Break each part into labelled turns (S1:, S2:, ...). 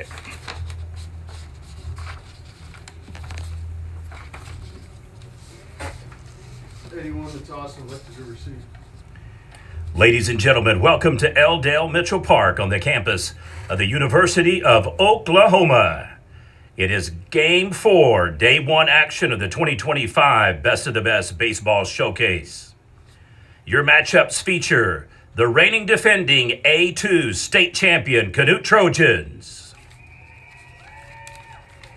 S1: Okay.
S2: Anyone to toss and elected to receive.
S1: Ladies and gentlemen, welcome to L. Dale Mitchell Park on the campus of the University of Oklahoma. It is Game 4, Day 1 action of the 2025 Best of the Best Baseball Showcase. Your matchups feature the reigning defending A2 state champion Canute Trojans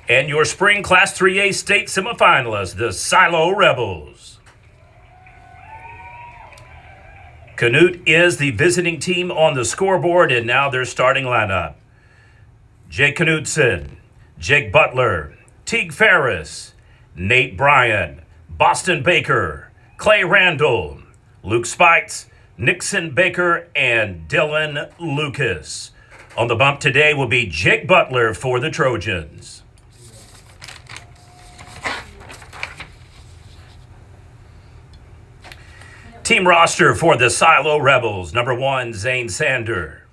S1: and your spring Class 3A state semifinalists, the Silo Rebels. Canute is the visiting team on the scoreboard, and now their starting lineup. Jake Knudsen, Jake Butler, Teague Ferris, Nate Bryan, Boston Baker, Clay Randall, Luke Spites, Nixon Baker, and Dylan Lucas. On the bump today will be Jake Butler for the Trojans. Team roster for the Silo Rebels. Number 1, Zane Sander.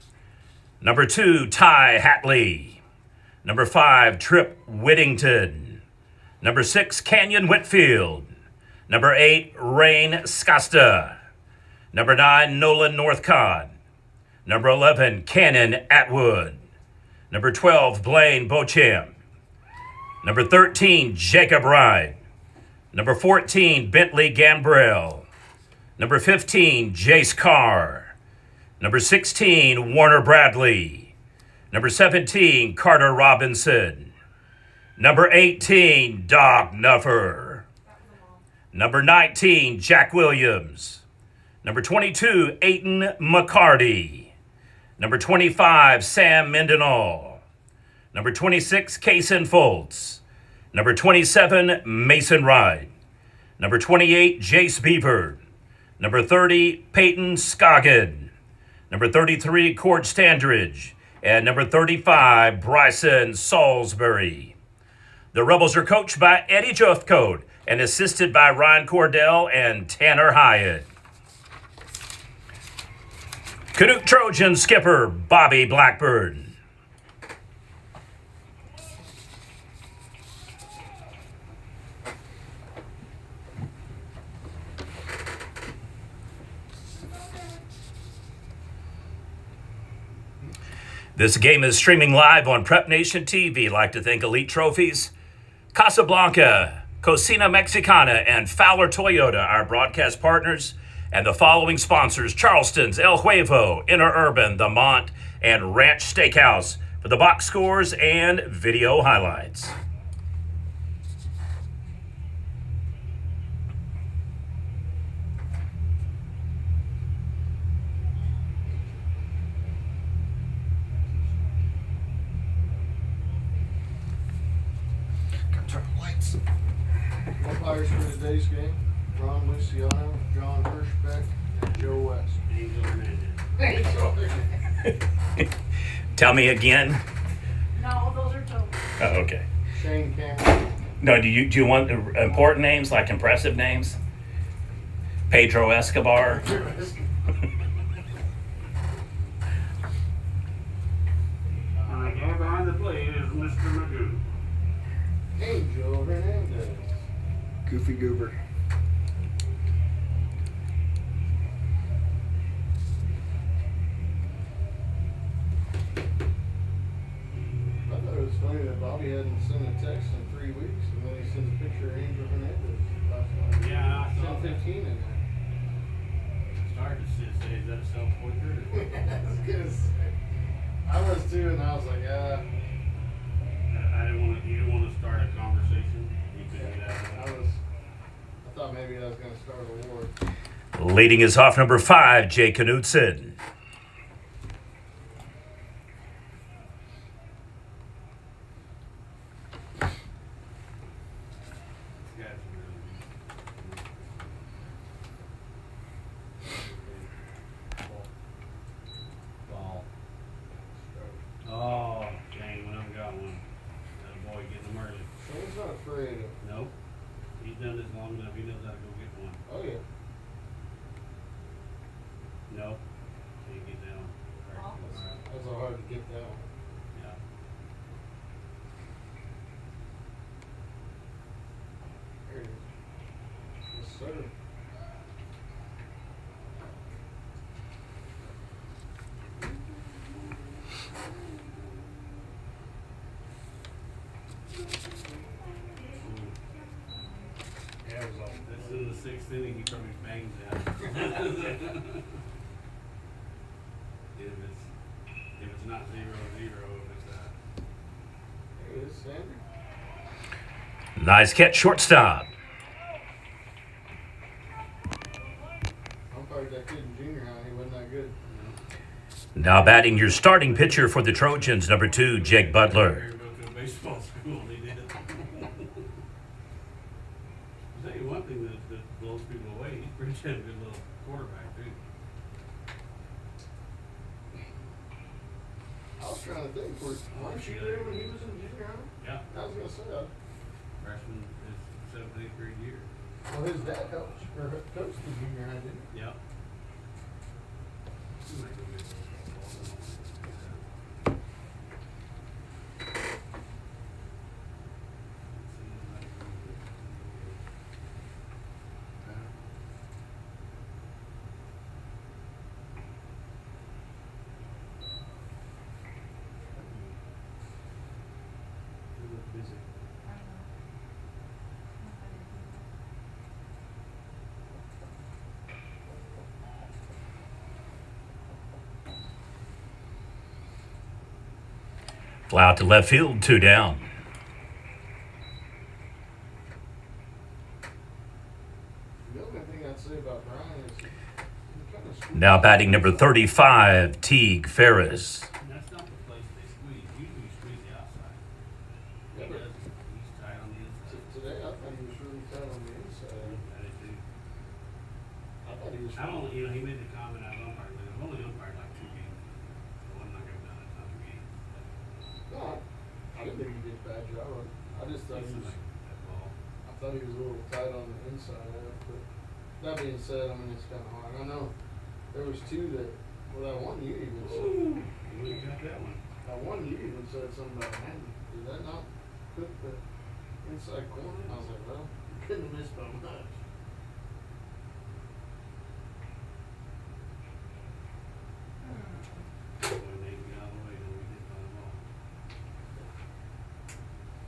S1: Number 2, Ty Hatley. Number 5, Trip Whittington. Number 6, Canyon Whitfield. Number 8, Rain Skasta. Number 9, Nolan Northcott. Number 11, Cannon Atwood. Number 12, Blaine Beauchamp. Number 13, Jacob Wright. Number 14, Bentley Gambrell. Number 15, Jace Carr. Number 16, Warner Bradley. Number 17, Carter Robinson. Number 18, Doc Nuffer. Number 19, Jack Williams. Number 22, Aiton McCarty. Number 25, Sam Mendenhall. Number 26, Kason Foltz. Number 27, Mason Wright. Number 28, Jace Beaver. Number 30, Peyton Scoggin. Number 33, Cord Standridge. And number 35, Bryson Salisbury. The Rebels are coached by Eddie Jeffcoat and assisted by Ryan Cordell and Tanner Hyatt. Canute Trojan skipper Bobby Blackburn. This game is streaming live on Prep Nation TV. I'd like to thank Elite Trophies, Casablanca, Cocina Mexicana, and Fowler Toyota, our broadcast partners, and the following sponsors: Charleston's El Huevo, Interurban, The Mont, and Ranch Steakhouse for the box scores and video highlights.
S2: Umpires for today's game: Ron Luciano, John Hirschbeck, and Joe West.
S1: Tell me again.
S3: No, those are total.
S1: Oh, okay.
S2: Shane Cameron.
S1: No, do you want important names, like impressive names? Pedro Escobar.
S4: The guy behind the plate is Mr. Magoo.
S2: Angel Hernandez.
S5: Goofy Goober.
S2: I thought it was funny that Bobby hadn't sent a text in 3 weeks, and then he sends a picture of Angel Hernandez last night.
S4: Yeah, I saw
S2: Sent
S4: that.
S2: 15 in there.
S4: Started to say, is that a self-portrait?
S2: I was gonna say. I was too, and I was like,
S4: I didn't want to. You didn't want to start a conversation. You couldn't get out of it.
S2: I thought maybe I was gonna start a war.
S1: Leading is off number 5, Jake Knudsen.
S4: This guy's Ball. Oh, dang, when I've got one. That boy getting them early.
S2: Shane's not afraid of.
S4: Nope. He's done this long enough. He knows how to go get one.
S2: Oh yeah.
S4: Nope. Can't get down.
S2: That's so hard to get that one.
S4: Yeah. sixth inning, he probably bangs out. If it's not 0-0, if it's
S2: There it is, Sander.
S1: Nice catch, shortstop.
S2: Umpired that kid in junior high. He wasn't that good.
S1: Now batting your starting pitcher for the Trojans, number 2, Jake Butler.
S4: go to a baseball school, they did. I'll tell you one thing that blows people away, he's pretty damn good little quarterback, too.
S2: I was trying to think. Weren't you there when he was in junior high?
S4: Yeah,
S2: I was gonna say.
S4: freshman, his 7th, 8th grade year.
S2: Well, his dad coached the junior high, didn't he?
S4: Yep. He might go baseball. Busy.
S1: Fly out to left field, 2 down.
S2: The only thing I'd say about Brian is he kind of screwed
S1: Now batting number 35, Teague Ferris.
S4: That's not the place they squeeze. Usually you squeeze the outside.
S2: Yeah, but
S4: He's tight on the inside.
S2: today I thought he was really tight on the inside.
S4: I did too.
S2: I thought he was.
S4: I don't, he made the comment out of umpire, but I've only umpired like 2 games. So I'm not gonna done a ton of games.
S2: No, I didn't think he did a bad job. I just thought he was.
S4: That ball.
S2: I thought he was a little tight on the inside half, but that being said, I mean, it's kind of hard. I know there was 2 that, well, that one you even said,
S4: Ooh, you got that one.
S2: that one you even said something about Andy. Did that not put the inside corner? And I was like, well, you couldn't have missed by much.
S4: When they get out of the way, then we did find the ball.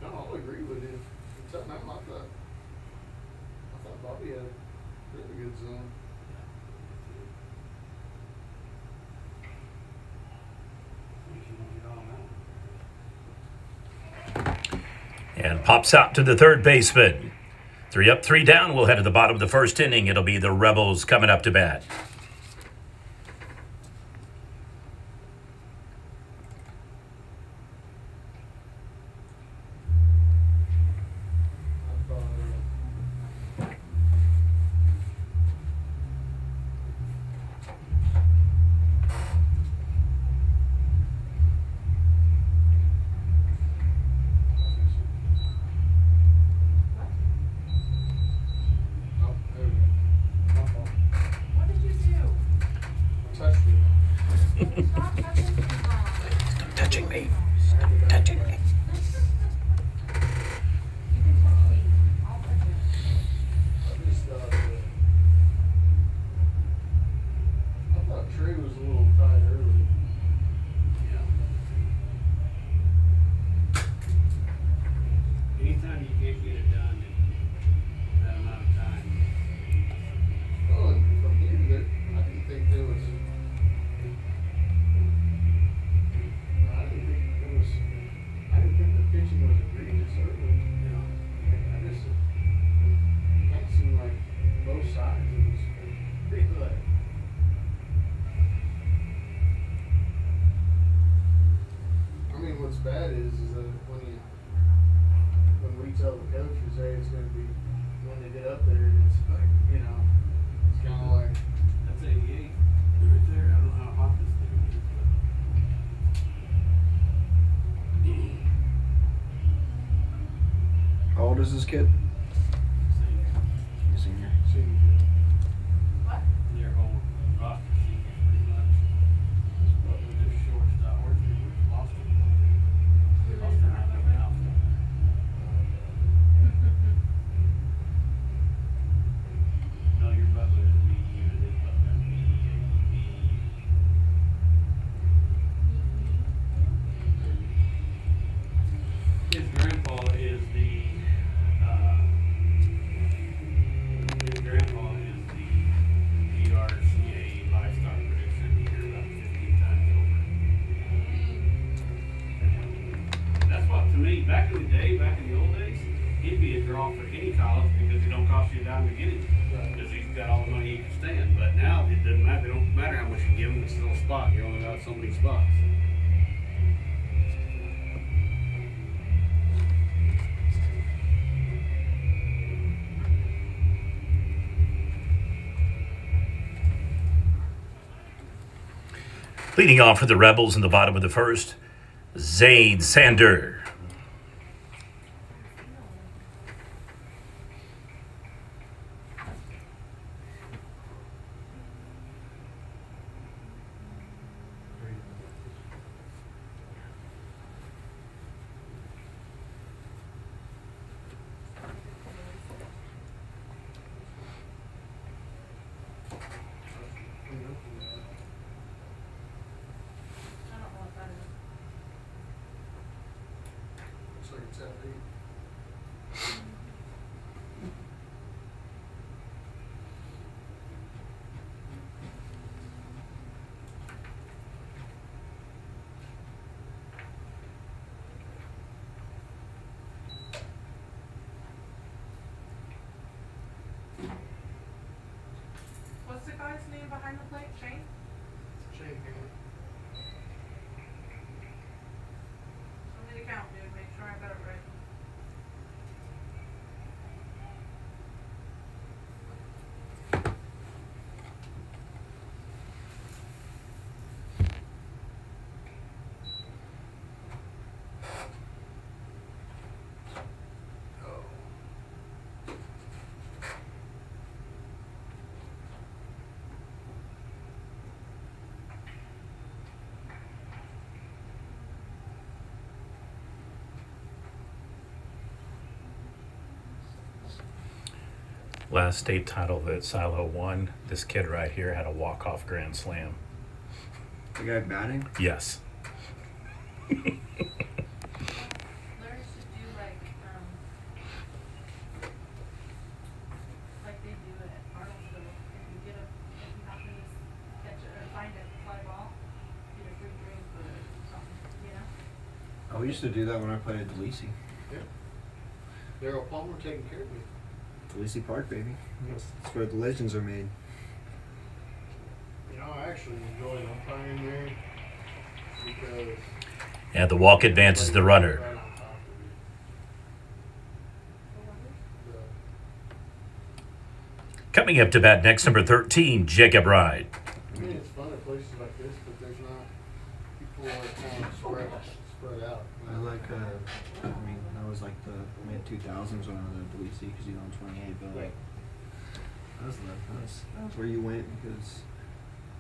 S2: No, I'll agree with you. Except now, I thought Bobby had a really good zone.
S1: And pops out to the third baseman. 3 up, 3 down. We'll head to the bottom of the first inning. It'll be the Rebels coming up to bat.
S2: I thought, oh, there we go. My fault.
S3: What did you do?
S2: I touched it.
S3: Stop touching things wrong.
S1: Touching me.
S2: I had to
S1: Touching
S2: back
S1: me.
S3: You can touch me. I'll touch it.
S2: I just I thought Trey was a little tight early.
S4: Anytime you can't get it done in that amount of time.
S2: Oh, and from here, I didn't think there was. I didn't think the pitching was egregious early. I just kind of seemed like both sides. It was pretty like. I mean, what's bad is that when we tell the coaches, hey, it's going to be when they get up there, it's like, it's kind of like.
S4: That's 88 right there. I don't know how hot this thing is,
S5: How old is this kid?
S4: but senior.
S5: He's a senior.
S3: What?
S4: Their whole roster seniors pretty much. But with this shortstop, we've lost him. We lost him out of the outfield. No, your Butler is BU and his Butler is BEAB. His grandpa is the to me, back in the day, back in the old days, he'd be a draw for any college because it don't cost you a dime to get him. Because he's got all the money he can stand. But now it doesn't matter. It don't matter how much you give him. It's still a spot. You only got so many spots.
S1: Leading off for the Rebels in the bottom of the first, Zane Sander.
S3: I don't know what that is.
S2: Looks like it's that deep.
S3: What's the guy's name behind the plate? Shane?
S2: Shane Hammond.
S3: Show me the count, dude. Make sure I got it right.
S1: Last state title that Silo won, this kid right here had a walk-off grand slam.
S5: The guy batting?
S1: Yes.
S3: Larry should do like they do at Arnoldville. If you get if you happen to catch it or find it, fly ball, get a free drink or something, you know?
S5: Oh, we used to do that when I played at Delisi.
S2: Yeah. Daryl Palmer taking care of me.
S5: Delisi Park, baby. That's where the legends are made.
S2: You know, I actually enjoy umpiring there because
S1: And the walk advances the runner.
S2: right on top of you.
S1: Coming up to bat next, number 13, Jacob Ride.
S2: I mean, it's fun at places like this, but there's not people are kind of spread out.
S5: I like, I mean, that was like the mid 2000s when I was at Delisi because you know I'm 28, but like, that was where you went because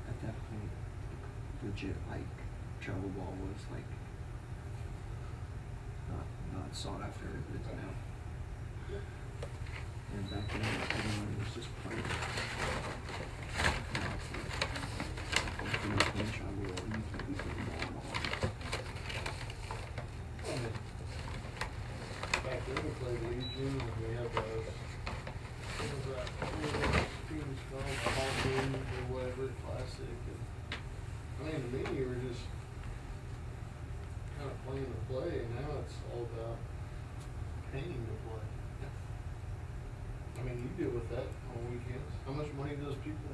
S5: at that point, legit, like, travel ball was like, not sought after as it is now. And back then, everyone was just playing. Now it's like, if you're not playing travel ball, you can't be playing ball at all.
S2: Back then we played Legion and we had those. What was that? Teams called Halloween or whatever, classic. And, I mean, to me, you were just kind of playing to play, and now it's all about paying to play. I mean, you deal with that on weekends. How much money does people?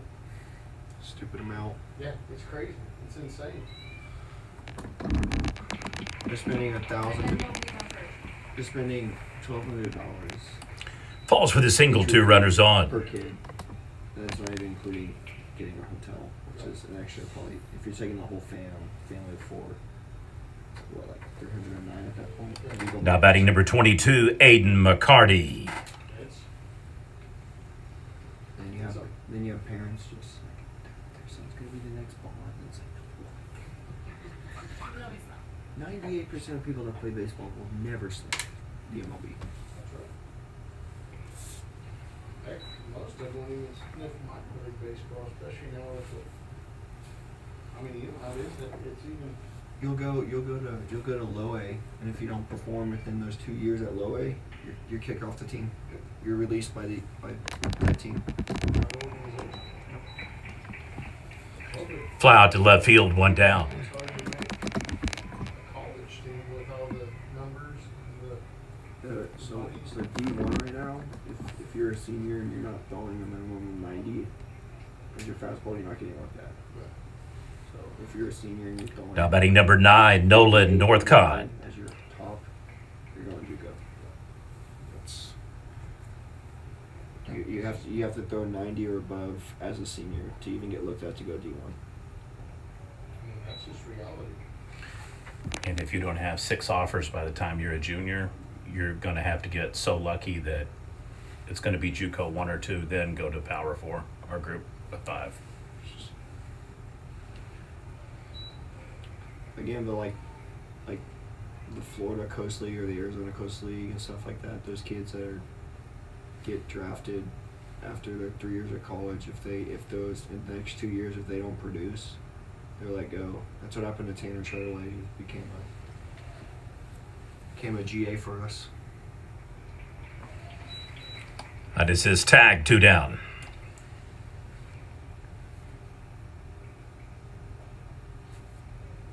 S5: Stupid amount.
S2: Yeah, it's crazy. It's insane.
S5: They're spending
S3: And then
S5: $1,000.
S3: you'll be hungry.
S5: They're spending $1,200
S1: Falls with a single, two runners on.
S5: per kid. And that's not even including getting a hotel, which is an extra probably. If you're taking the whole family of four, it's what, like 309 at that point. If you go
S1: Now
S5: back-
S1: batting number 22, Aiden McCarty.
S2: It's
S5: Then you have parents just like their son's gonna be the next ball. And it's
S3: No, he's not.
S5: like 98% of people that play baseball will never sniff the MLB.
S2: That's right. Heck, most of them won't even sniff minor league baseball, especially now with the. I mean, you know how it is. It's even.
S5: You'll go to low A, and if you don't perform within those 2 years at low A, you're kicked off the team. You're released by that team.
S1: Fly out to left field, one down.
S2: It's hard to make a college team with all all the numbers,
S5: So D1 right now, if you're a senior and you're not throwing a minimum of 90 as your fastball, you're not getting looked at. So if you're a senior and you're throwing
S1: Now batting number 9, Nolan Northcott.
S5: as your top, you're going JUCO. That's you have to throw 90 or above as a senior to even get looked at to go D1.
S2: I mean, that's just reality.
S1: And if you don't have 6 offers by the time you're a junior, you're going to have to get so lucky that it's going to be JUCO 1 or 2, then go to Power 4 or Group of 5.
S5: Again, but like the Florida Coast League or the Arizona Coast League and stuff like that, those kids that get drafted after their 3 years of college, if those in the next 2 years if they don't produce, they're let go. That's what happened to Tanner Charlie. He became a GA for us.
S1: That is his tag, 2 down.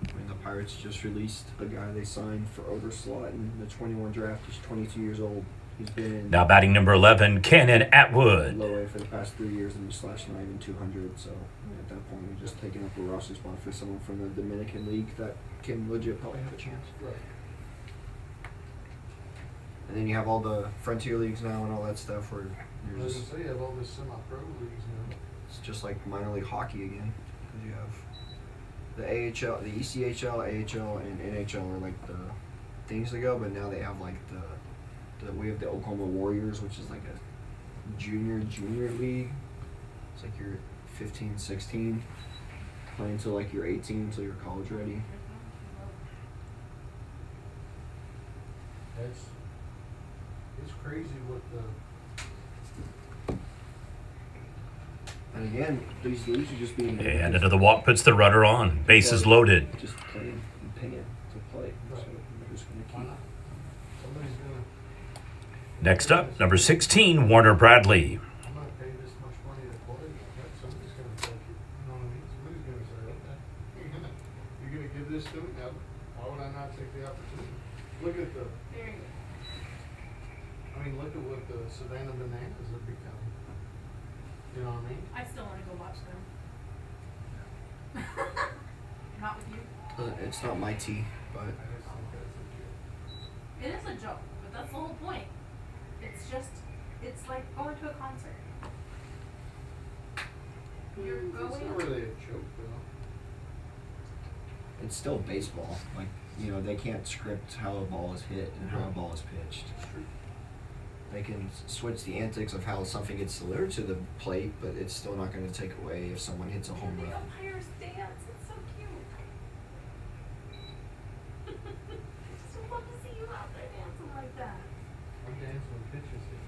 S5: I mean, the Pirates just released a guy they signed for overslot in the 21 draft. He's 22 years old. He's been in
S1: Now batting number 11, Cannon Atwood.
S5: low A for the past 3 years and just slashed 9 and 200. So at that point, we're just taking up a roster spot for someone from the Dominican League that can legit probably have a chance.
S2: Right.
S5: And then you have all the frontier leagues now and all that stuff where
S2: I
S5: you're
S2: was
S5: just,
S2: gonna say, you have all this semi-pro leagues now.
S5: it's just like minor league hockey again. Because you have the AHL, the ECHL, AHL, and NHL are like the things to go, but now they have like we have the Oklahoma Warriors, which is like a junior league. It's like you're 15, 16, playing until like you're 18, until you're college ready.
S2: It's crazy what the.
S5: And again, these leagues are just being
S1: And into the walk puts the runner on. Bases loaded.
S5: just playing and paying to play. So they're just
S2: Why
S5: gonna
S2: not? Somebody's gonna.
S1: Next up, number 16, Warner Bradley.
S2: I'm gonna pay this much money to play. Somebody's gonna take it. You know what I mean? Somebody's gonna say, okay, you're gonna give this to me? Now, why would I not take the opportunity? Look at the.
S3: Very good.
S2: I mean, look at what the Savannah Bananas have become. You know what I mean?
S3: I still wanna go watch them. Not with you.
S5: It's not my tea, but
S2: I just think that's a joke.
S3: It is a joke, but that's the whole point. It's like going to a concert. You're
S2: It's not
S3: going.
S2: really a joke, though.
S5: it's still baseball. Like, you know, they can't script how a ball is hit and how a ball is pitched.
S2: It's true.
S5: They can switch the antics of how something gets delivered to the plate, but it's still not going to take away if someone hits a home
S3: And the
S5: run.
S3: umpires dance. It's so cute. I just love to see you out there dancing like that.
S2: I'm dancing when pitches hit.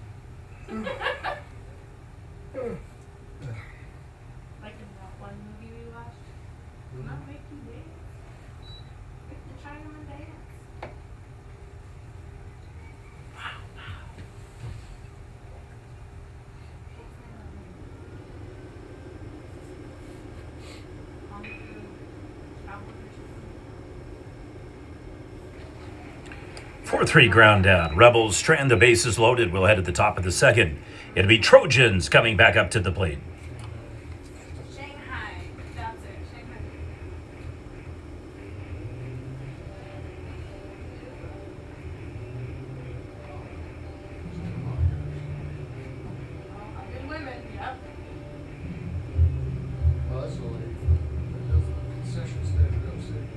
S3: Like in that one movie we watched. Not make you dance. Make the Chinaman dance. On the travel version.
S1: 4-3 ground down. Rebels strand the bases loaded. We'll head at the top of the second. It'll be Trojans coming back up to the plate.
S3: Shanghai. That's it. Shanghai. Oh, good women. Yep.
S2: Well, that's the lady that does the concession stand at Oak City.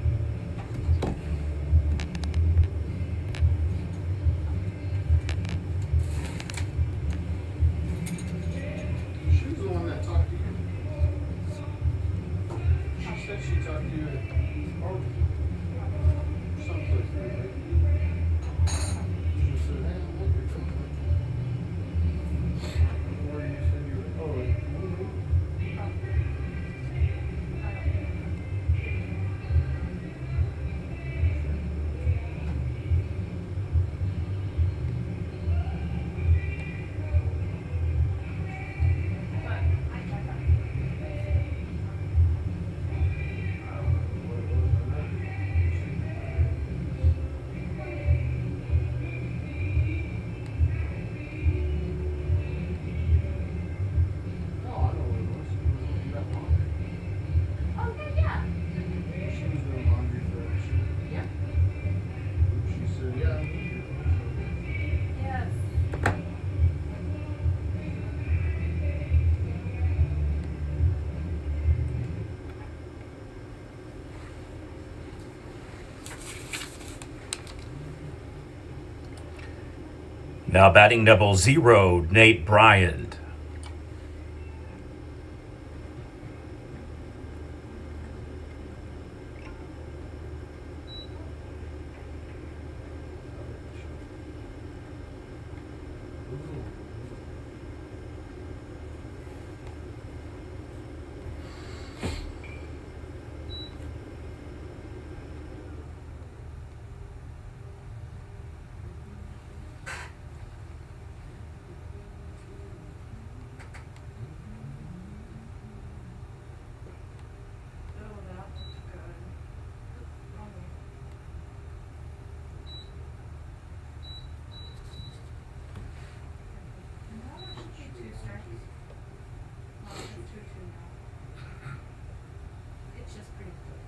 S2: She was the one that
S1: Now batting double 0, Nate Bryant.
S3: Oh, that looks good. Oh. No, it should be 2 strikes. Oh, it's 2-2 now. It's just pretty good.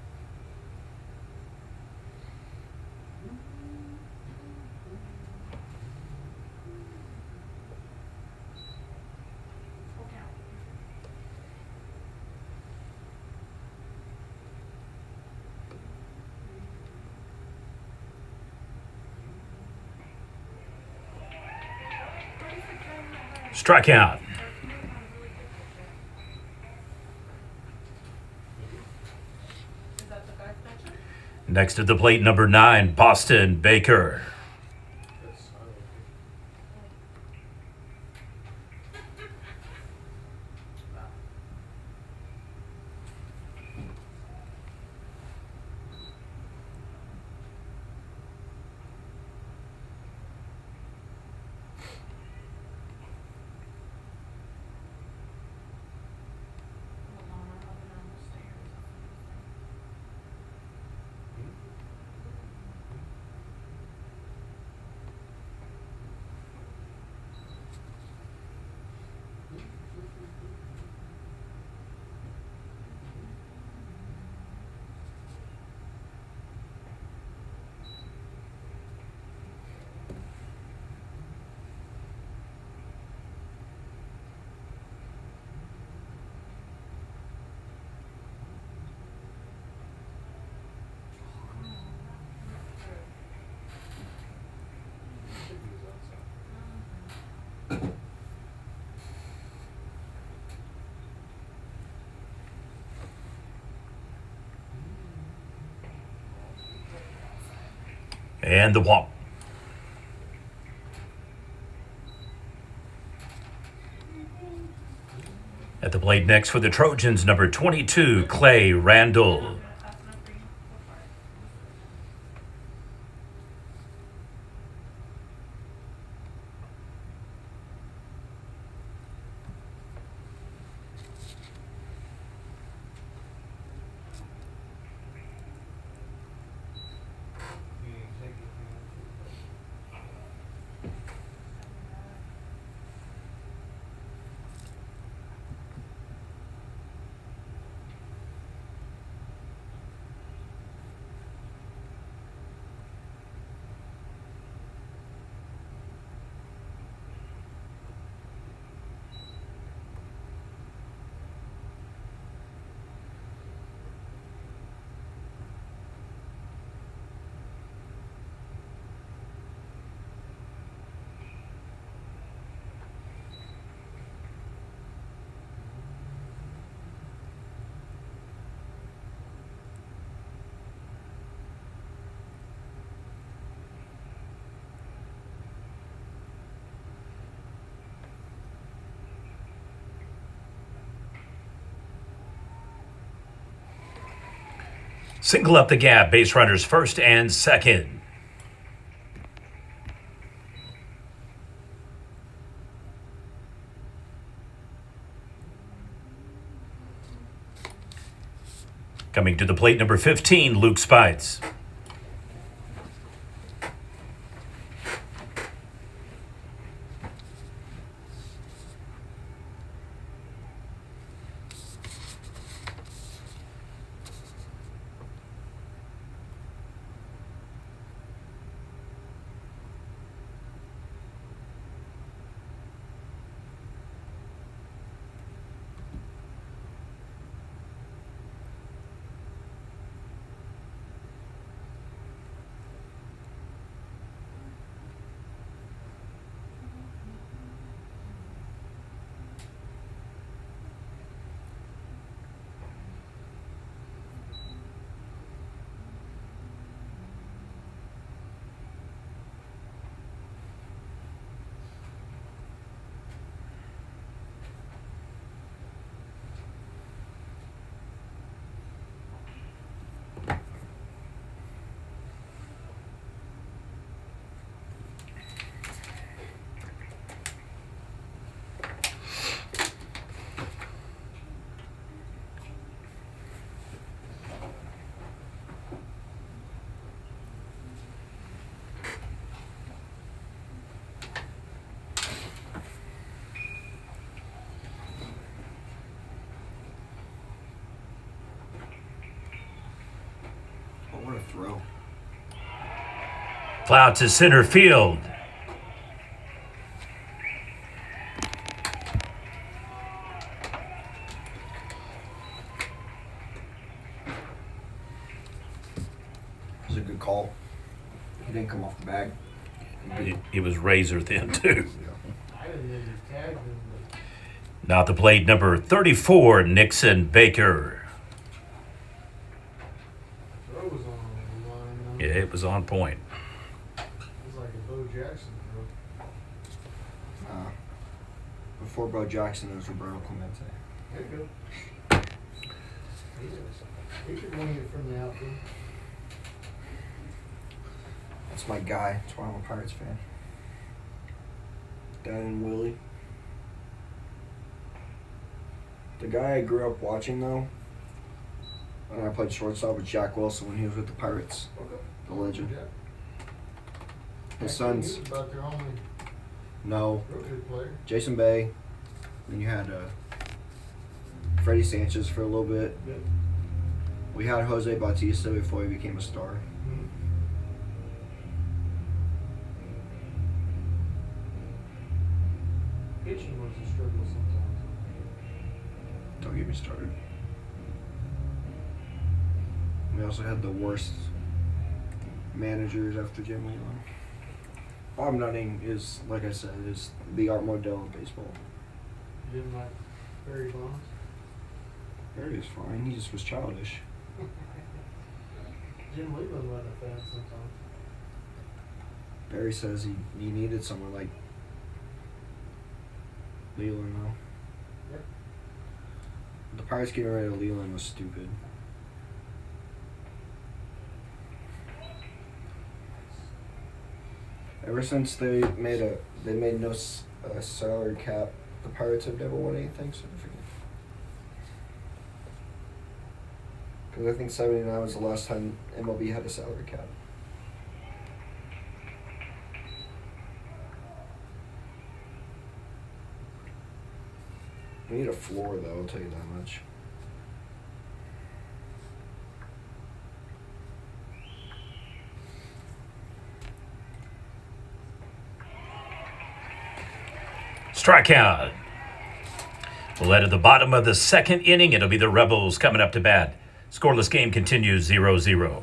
S3: Full count.
S1: Strikeout.
S3: Is that the guy's pitcher?
S1: Next at the plate, number 9, Boston Baker.
S2: That's Silo.
S3: Hold on, I'm up and down the stairs.
S2: Should be his outside.
S1: And the walk. At the plate next for the Trojans, number 22, Clay Randall.
S3: Fast enough for you? Go for it.
S2: You ain't taking it.
S1: Single up the gap, base runners first and second. Coming to the plate, number 15, Luke Spites. Cloud to center field.
S5: It was a good call. He didn't come off the bag.
S1: It was razor thin, too.
S2: I didn't know you tagged him, but
S1: Now at the plate, number 34, Nixon Baker.
S2: throw was on the line. Though.
S1: Yeah, it was on point.
S2: It was like a Bo Jackson throw.
S5: Before Bo Jackson, it was Roberto Clemente.
S2: There you go. He could wing it from the outfield.
S5: That's my guy. That's why I'm a Pirates fan. Dan and Willie. The guy I grew up watching, though, when I played shortstop with Jack Wilson when he was with the Pirates.
S2: Okay.
S5: The legend.
S2: Yeah.
S5: His
S2: He
S5: son's...
S2: was about their only
S5: No.
S2: real good player.
S5: Jason Bay. Then you had Freddie Sanchez for a little bit.
S2: Yep.
S5: We had Jose Bautista before he became a star.
S2: Mm-hmm. Pitching was a struggle sometimes.
S5: Don't get me started. We also had the worst managers after Jim Leland. Bob Nutting is, like I said, is the Art Modell of baseball.
S2: You didn't like Barry Bonds?
S5: Barry was fine. He just was childish.
S2: Jim Leland wasn't a fan sometimes.
S5: Barry says he needed someone like Leland, though.
S2: Yep.
S5: The Pirates getting rid of Leland was stupid. Ever since they made no salary cap, the Pirates have never won anything significant. Because I think '79 was the last time MLB had a salary cap. We need a floor, though, I'll tell you that much.
S1: Strikeout. Well, at the bottom of the second inning, it'll be the Rebels coming up to bat. Scoreless game continues 0-0.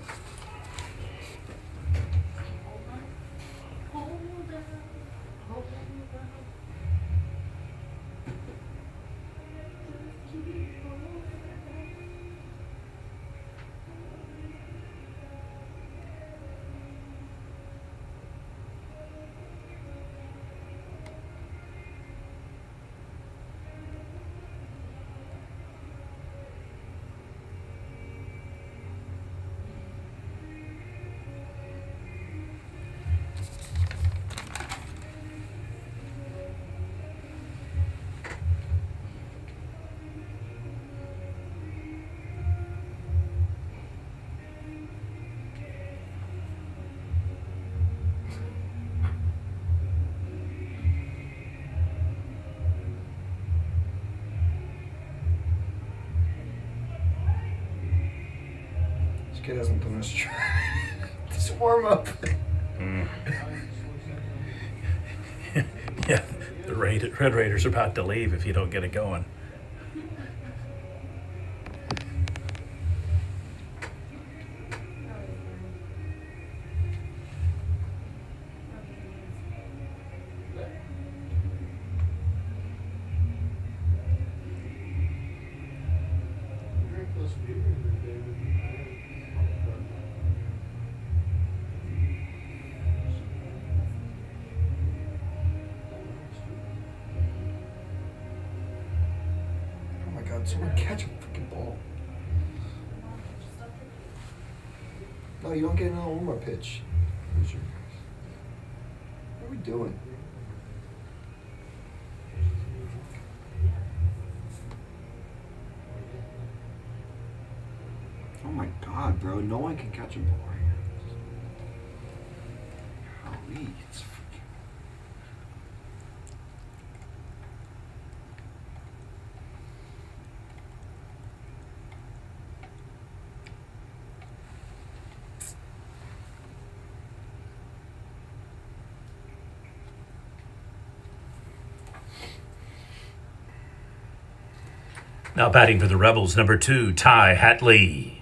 S5: This kid hasn't done his this warm up.
S1: Yeah, the Red Raiders are about to leave if you don't get it going.
S2: Drink less beer than David.
S5: Oh my god, someone catch a freaking ball. No, you don't get another warm-up pitch. What are we doing? Oh my god, bro. No one can catch a ball right here. Golly, it's freaking...
S1: Now batting for the Rebels, number 2, Ty Hatley.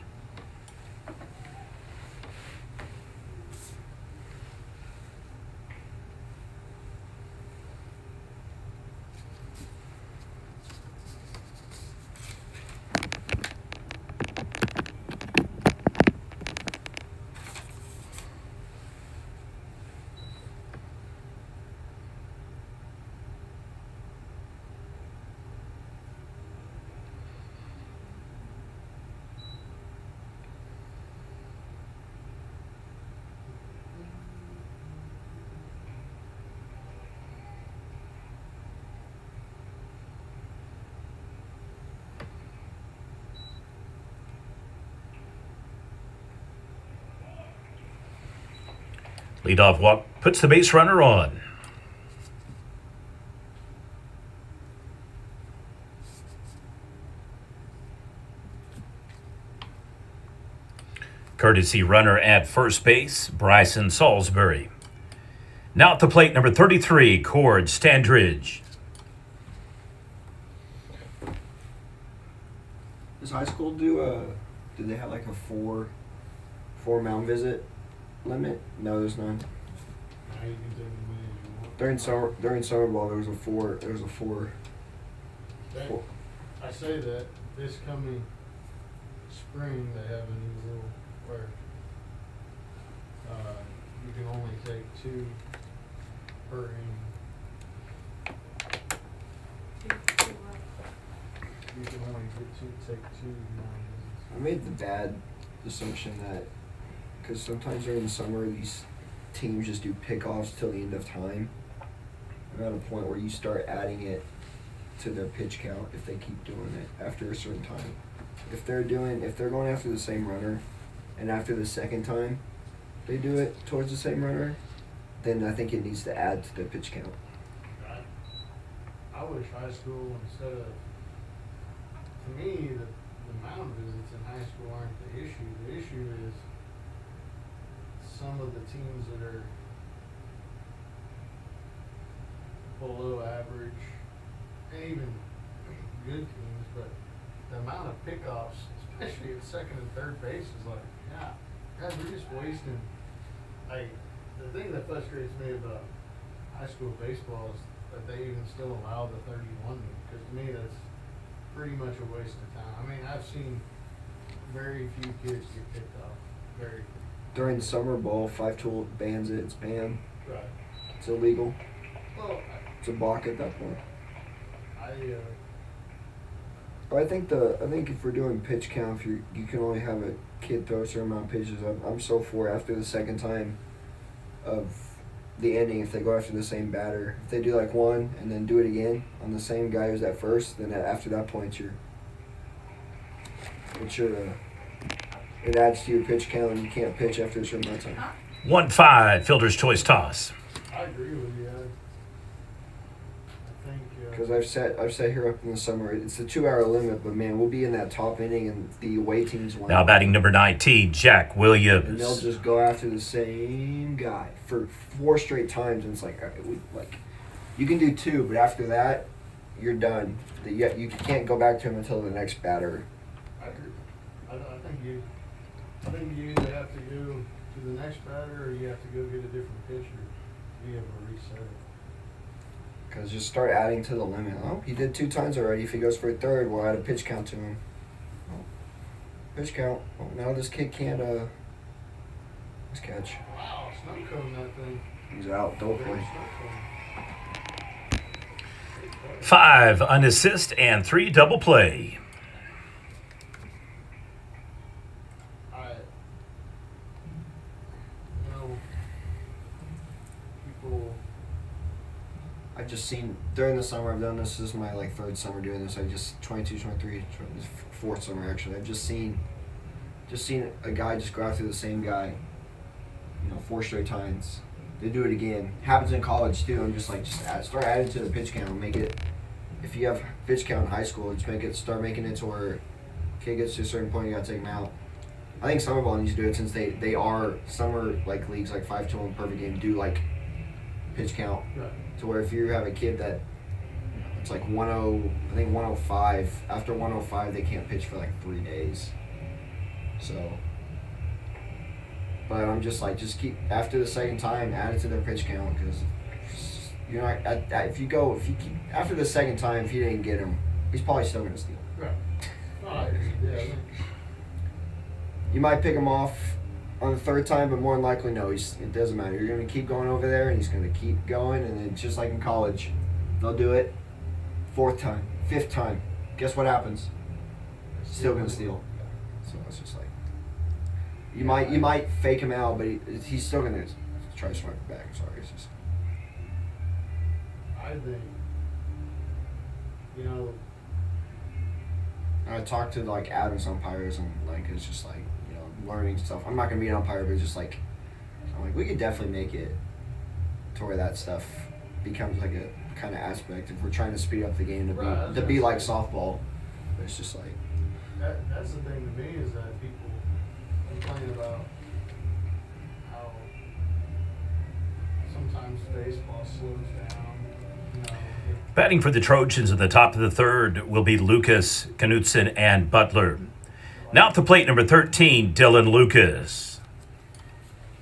S1: Leadoff walk puts the base runner on. Courtesy runner at first base, Bryson Salisbury. Now at the plate, number 33, Cord Standridge.
S5: Does high school do they have like a four mound visit limit? No, there's none.
S2: Now you can take as many as you want.
S5: During summer ball there was a four.
S2: That- I say that this coming spring they have a new rule where you can only take 2 per inning. You can only take 2 non-visits.
S5: I made the bad assumption that because sometimes during the summer these teams just do pickoffs till the end of time. I'm at a point where you start adding it to their pitch count if they keep doing it after a certain time. If they're going after the same runner, and after the second time they do it towards the same runner, then I think it needs to add to the pitch count.
S2: I wish high school instead of, to me, the mound visits in high school aren't the issue. The issue is some of the teams that are below average, and even good teams, but the amount of pickoffs, especially at second and third base, is like, yeah, guys, we're just wasting. The thing that frustrates me about high school baseball is that they even still allow the 31 because to me that's pretty much a waste of time. I mean, I've seen very few kids get picked off. Very few.
S5: During summer ball, 5-tool bans it. It's banned.
S2: Right.
S5: It's illegal.
S2: Well,
S5: It's a balk at that point.
S2: I
S5: But I think if we're doing pitch count, if you can only have a kid throw a certain amount of pitches, I'm so for after the second time of the inning, if they go after the same batter, if they do like one and then do it again on the same guy who's at first, then after that point it adds to your pitch count and you can't pitch after a certain amount of time.
S1: 1-5, fielder's choice toss.
S2: agree with you. I think
S5: Because I've sat here up in the summer. It's the 2-hour limit, but man, we'll be in that top inning and the away teams win.
S1: Now batting number 19, Jack
S5: And they'll
S1: Williams.
S5: just go after the same guy for 4 straight times, and it's like, you can do 2, but after that, you're done. You can't go back to him until the next batter.
S2: I agree. I think you either have to go to the next batter or you have to go get a different pitcher to be able to reset it.
S5: Because just start adding to the limit. Oh, he did 2 times already. If he goes for a third, we'll add a pitch count to him. Oh, pitch count. Oh, now this kid can't let's catch.
S2: Wow, snow cone that thing.
S5: He's out. Don't
S2: Very
S5: play.
S2: snow cone.
S1: 5 unassist and 3 double play.
S2: People.
S5: I've just seen during the summer. I've done this. This is my 3rd summer doing this. I just 22, 23, 4th summer actually. I've just seen a guy just go after the same guy. 4 straight times. They do it again. Happens in college too. I'm just start adding to the pitch count. Make it. If you have pitch count in high school, just start making it to where kid gets to a certain point, you gotta take him out. I think summer ball needs to do it since they are summer leagues 5-tool and perfect game do pitch count.
S2: Right.
S5: To where if you have a kid that It's like 10. I think 105. After 105, they can't pitch for like 3 days. So. But I'm just like, just keep after the second time, add it to their pitch count because you're not. If you keep after the second time, if you didn't get him, he's probably still gonna steal.
S2: Right. No, I agree. Yeah. I mean,
S5: You might pick him off on the third time, but more than likely, no. It doesn't matter. You're gonna keep going over there, and he's gonna keep going, and then just like in college, they'll do it. Fourth time, fifth time, guess what happens? Still gonna steal. So it's just like you might fake him out, but he's still gonna try to swipe it back. I'm sorry, it's just.
S2: I think, you know,
S5: I talked to like Adams umpires and like it's just like learning stuff. I'm not gonna be an umpire, but it's just like I'm like we could definitely make it to where that stuff becomes like a kind of aspect if we're trying to speed up the game to be like softball. But it's just like
S2: that's the thing to me is that people complain about how sometimes baseball slows down. You know,
S1: Batting for the Trojans in the top of the third will be Lucas, Knutson, and Butler. Now at the plate, number 13, Dylan Lucas.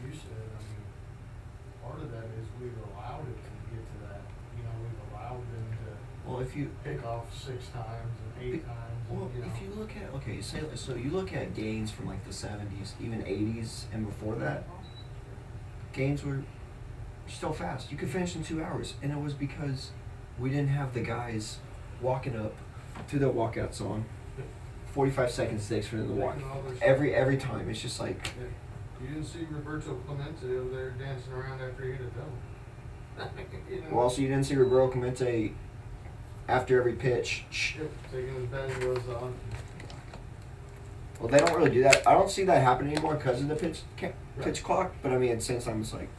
S2: you said, I mean, part of that is we've allowed it to get to that. You know, we've allowed them to
S5: well if you
S2: pick off 6 times and 8 times.
S5: well
S2: and,
S5: if you look at so you look at games from like the 70s, even 80s, and before that, games were still fast. You could finish in 2 hours, and it was because we didn't have the guys walking up to their walkout song. 45 seconds takes for them to walk. Every time. It's just like
S2: You didn't see Roberto Clemente over there dancing around after he hit a double. You know?
S5: well, also you didn't see Roberto Clemente after every pitch.
S2: Yep, taking his batting gloves on.
S5: Well, they don't really do that. I don't see that happen anymore because of the pitch
S2: Right.
S5: clock. But I mean, at the same time, it's like,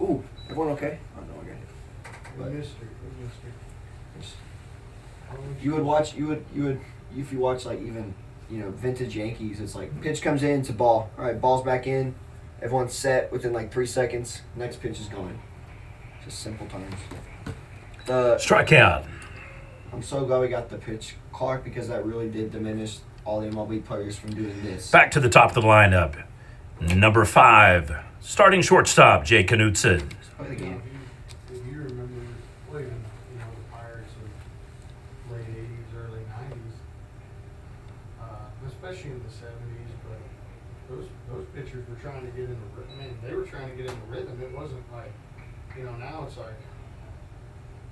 S5: ooh, everyone okay? Oh no, I got hit. But
S2: Mystery.
S5: it's- you would if you watch like even vintage Yankees, it's like pitch comes in, it's a ball. All right, ball's back in. Everyone's set within like 3 seconds. Next pitch is going. Just simple times.
S1: Strikeout.
S5: I'm so glad we got the pitch clock because that really did diminish all the MLB players from doing this.
S1: Back to the top of the lineup. Number 5, starting shortstop, Jay Knutson.
S5: Let's play the game.
S2: If you remember, well, even, the Pirates of late 80s, early 90s, especially in the 70s, but those pitchers were trying to get in the rhythm. I mean, they were trying to get in the rhythm. It wasn't like, now it's like,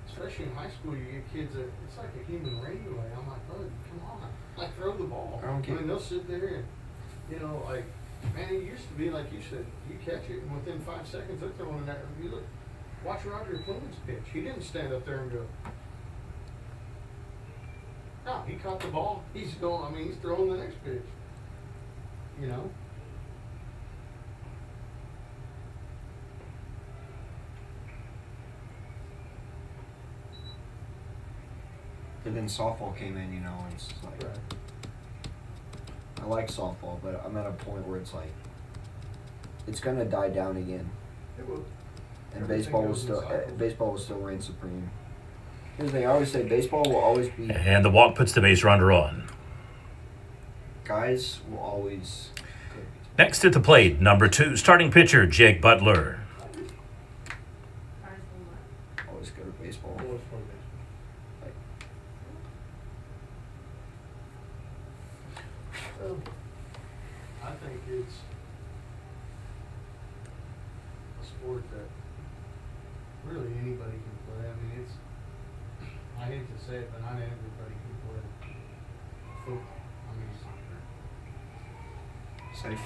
S2: especially in high school, you get kids that, it's like a human rain delay. I'm like, bud, come on. Like, throw the ball.
S5: I don't get
S2: mean, they'll sit there and, like, man, it used to be like you said, you catch it and within 5 seconds they're throwing it at you. Look, watch Roger Clemens pitch. He didn't stand up there and go. No, he caught the ball. He's throwing the next pitch.
S5: But then softball came in, and it's like
S2: Right.
S5: I like softball, but I'm at a point where it's like it's gonna die down again,
S2: It will.
S5: and
S2: Everything
S5: baseball will still reign supreme. Here's the thing: I always say baseball will always be
S1: And the walk puts the base runner on.
S5: guys will always.
S1: Next at the plate, number 2, starting pitcher, Jake Butler.
S5: Always go to baseball.
S2: Always play baseball.
S5: Like,
S2: Well, I think it's a sport that really anybody can play. I mean, I hate to say it, but not everybody can play football. I mean, soccer.
S5: safe.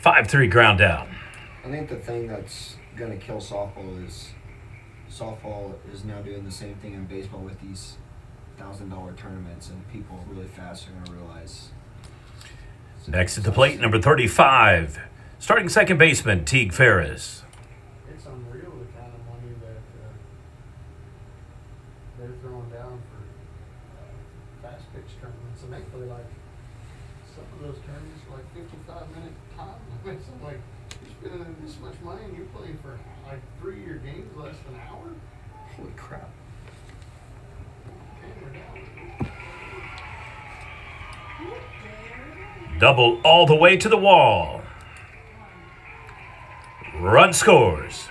S1: 5-3 ground out.
S5: I think the thing that's gonna kill softball is now doing the same thing in baseball with these $1,000 tournaments, and people really fast are gonna realize.
S1: Next at the plate, number 35, starting second baseman, Teague Ferris.
S2: It's unreal the kind of money that they're throwing down for fast pitch tournaments, and they play like some of those tournaments are like 55-minute time limits. I'm like, these spending this much money and you're playing for like 3 of your games less than an hour?
S5: Holy crap.
S2: Hammer down.
S1: Double all the way to the wall. Run scores.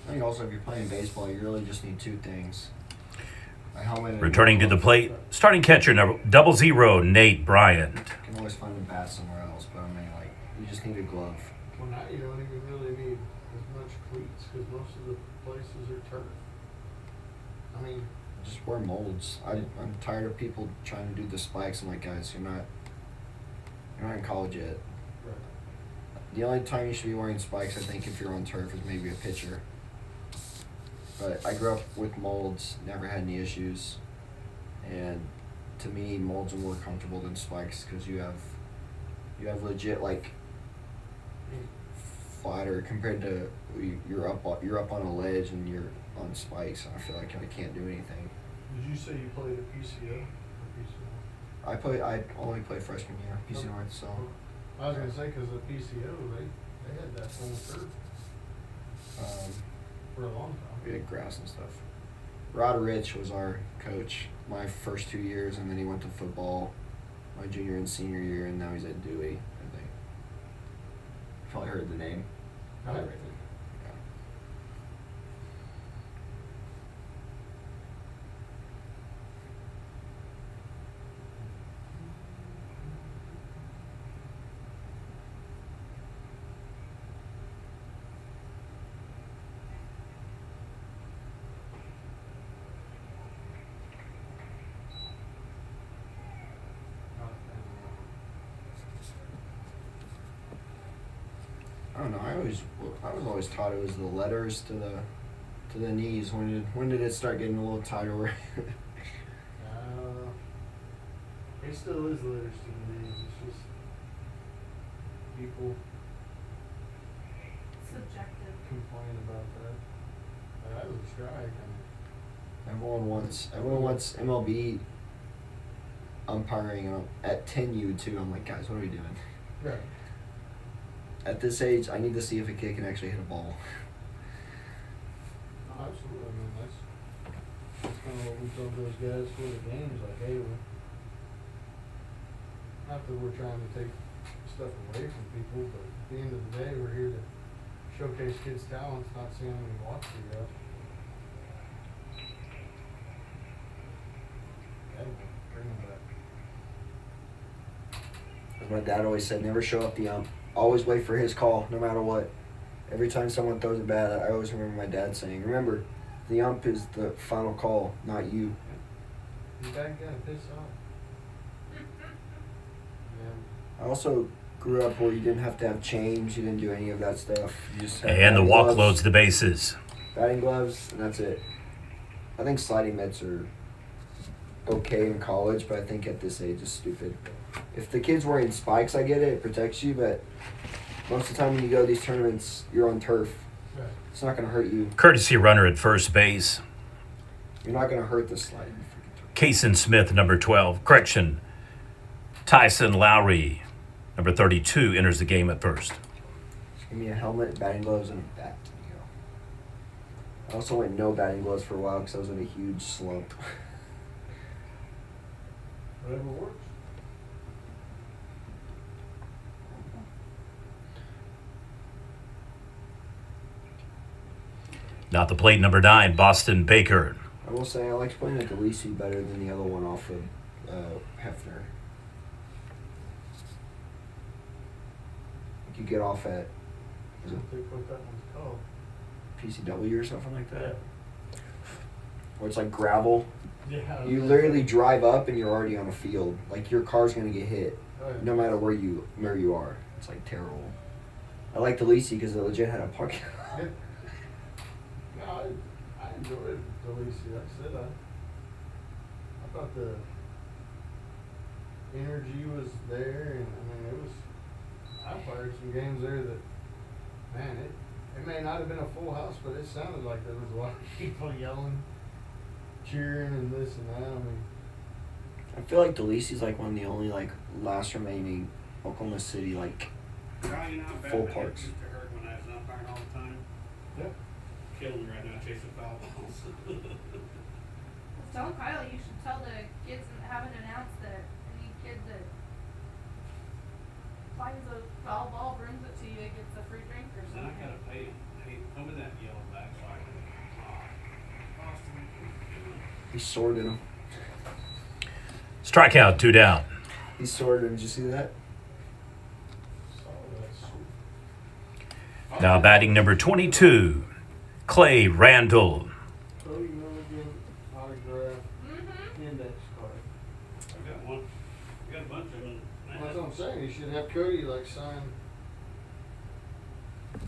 S5: I think also if you're playing baseball, you really just need two things. A helmet and
S1: Returning to the plate, starting catcher number 00, Nate Bryant.
S5: You can always find a bat somewhere else, but I mean, like, you just need a glove.
S2: Well, now you don't even really need as much cleats because most of the places are turf. I mean,
S5: Just wear molds. I'm tired of people trying to do the spikes. I'm like, guys, you're not in college yet.
S2: right.
S5: The only time you should be wearing spikes, I think, if you're on turf, is maybe a pitcher. But I grew up with molds, never had any issues, and to me, molds are more comfortable than spikes because you have legit like flatter compared to you're up on a ledge and you're on spikes. I feel like I can't do anything.
S2: Did you say you played at PCO? Or PCO?
S5: I only played freshman year, PC North, so
S2: I was gonna say because at PCO they had that full turf for a long time.
S5: we had grass and stuff. Rod Rich was our coach my first 2 years, and then he went to football my junior and senior year, and now he's at Dewey, I think. Probably heard the name.
S2: Right.
S5: Yeah. I don't know. I was always taught it was the letters to the knees. When did it start getting a little tighter? Where
S2: It still is letters to the knees. It's just people
S3: Subjective.
S2: complain about that. That was a strike.
S5: everyone wants MLB umpiring at 10U too. I'm like, guys, what are we doing?
S2: Right.
S5: At this age, I need to see if a kid can actually hit a ball.
S2: Oh, absolutely. I mean, that's kind of what we told those guys for the games. Like, hey, not that we're trying to take stuff away from people, but at the end of the day, we're here to showcase kids' talents, not seeing them watch you guys. Bring them back.
S5: As my dad always said, never show up the ump. Always wait for his call, no matter what. Every time someone throws a bat, I always remember my dad saying, remember, the ump is the final call, not you.
S2: You back got to piss off. Yeah.
S5: I also grew up where you didn't have to have chains, you didn't do any of that stuff. You just had
S1: And the
S5: batting
S1: walk
S5: gloves,
S1: loads the bases.
S5: batting gloves, and that's it. I think sliding mitts are okay in college, but I think at this age it's stupid. If the kid's wearing spikes, I get it, it protects you, but most of the time when you go to these tournaments, you're on turf.
S2: Right.
S5: It's not going to hurt you.
S1: Courtesy runner at first base.
S5: You're not going to hurt the sliding.
S1: Kason Smith, number 12. Correction. Tyson Lowry, number 32, enters the game at first.
S5: Just give me a helmet, batting gloves, and a bat. There you go. I also went no batting gloves for a while because I was in a huge slump.
S2: Whatever works.
S1: Now at the plate, number 9, Boston Baker.
S5: I will say I liked playing at the Lisi better than the other one off of Hefner. You get off at
S2: I don't think what that one's called.
S5: PCW or something like that.
S2: Yeah.
S5: Or it's like gravel.
S2: Yeah.
S5: You literally drive up and you're already on a field. Like your car's gonna get hit,
S2: Oh, yeah.
S5: no matter where you are. It's like terrible. I like the Lisi because it legit had a parking lot.
S2: Yeah. No, I enjoyed the Lisi. Like I said, I thought the energy was there, and I mean, I thought umpires some games there that, man, it may not have been a full house, but it sounded like there was a lot of people yelling, cheering, and this and that. I mean,
S5: I feel like Delisi's like one of the only like last remaining Oklahoma City like
S4: Well, you know, how bad
S5: full
S4: my
S5: parks.
S4: head used to hurt when I was umpiring all the time.
S2: yeah.
S4: Killing me right now chasing foul balls.
S3: Tell Kyle you should tell the kids and have it announced that any kid that finds a foul ball, brings it to you, gets a free drink or
S4: Then I
S3: something.
S4: gotta pay him. Hey, come with that yellow bag so I can. Austin.
S5: He sorted him.
S1: Strikeout, 2 down.
S5: He sorted him. Did you see that?
S2: So that's
S1: Now batting number 22, Clay Randall.
S2: Cody Milligan autograph
S3: Mm-hmm.
S2: index card.
S4: I got one. I got a bunch of them.
S2: Well, that's what I'm saying. You should have Cody like sign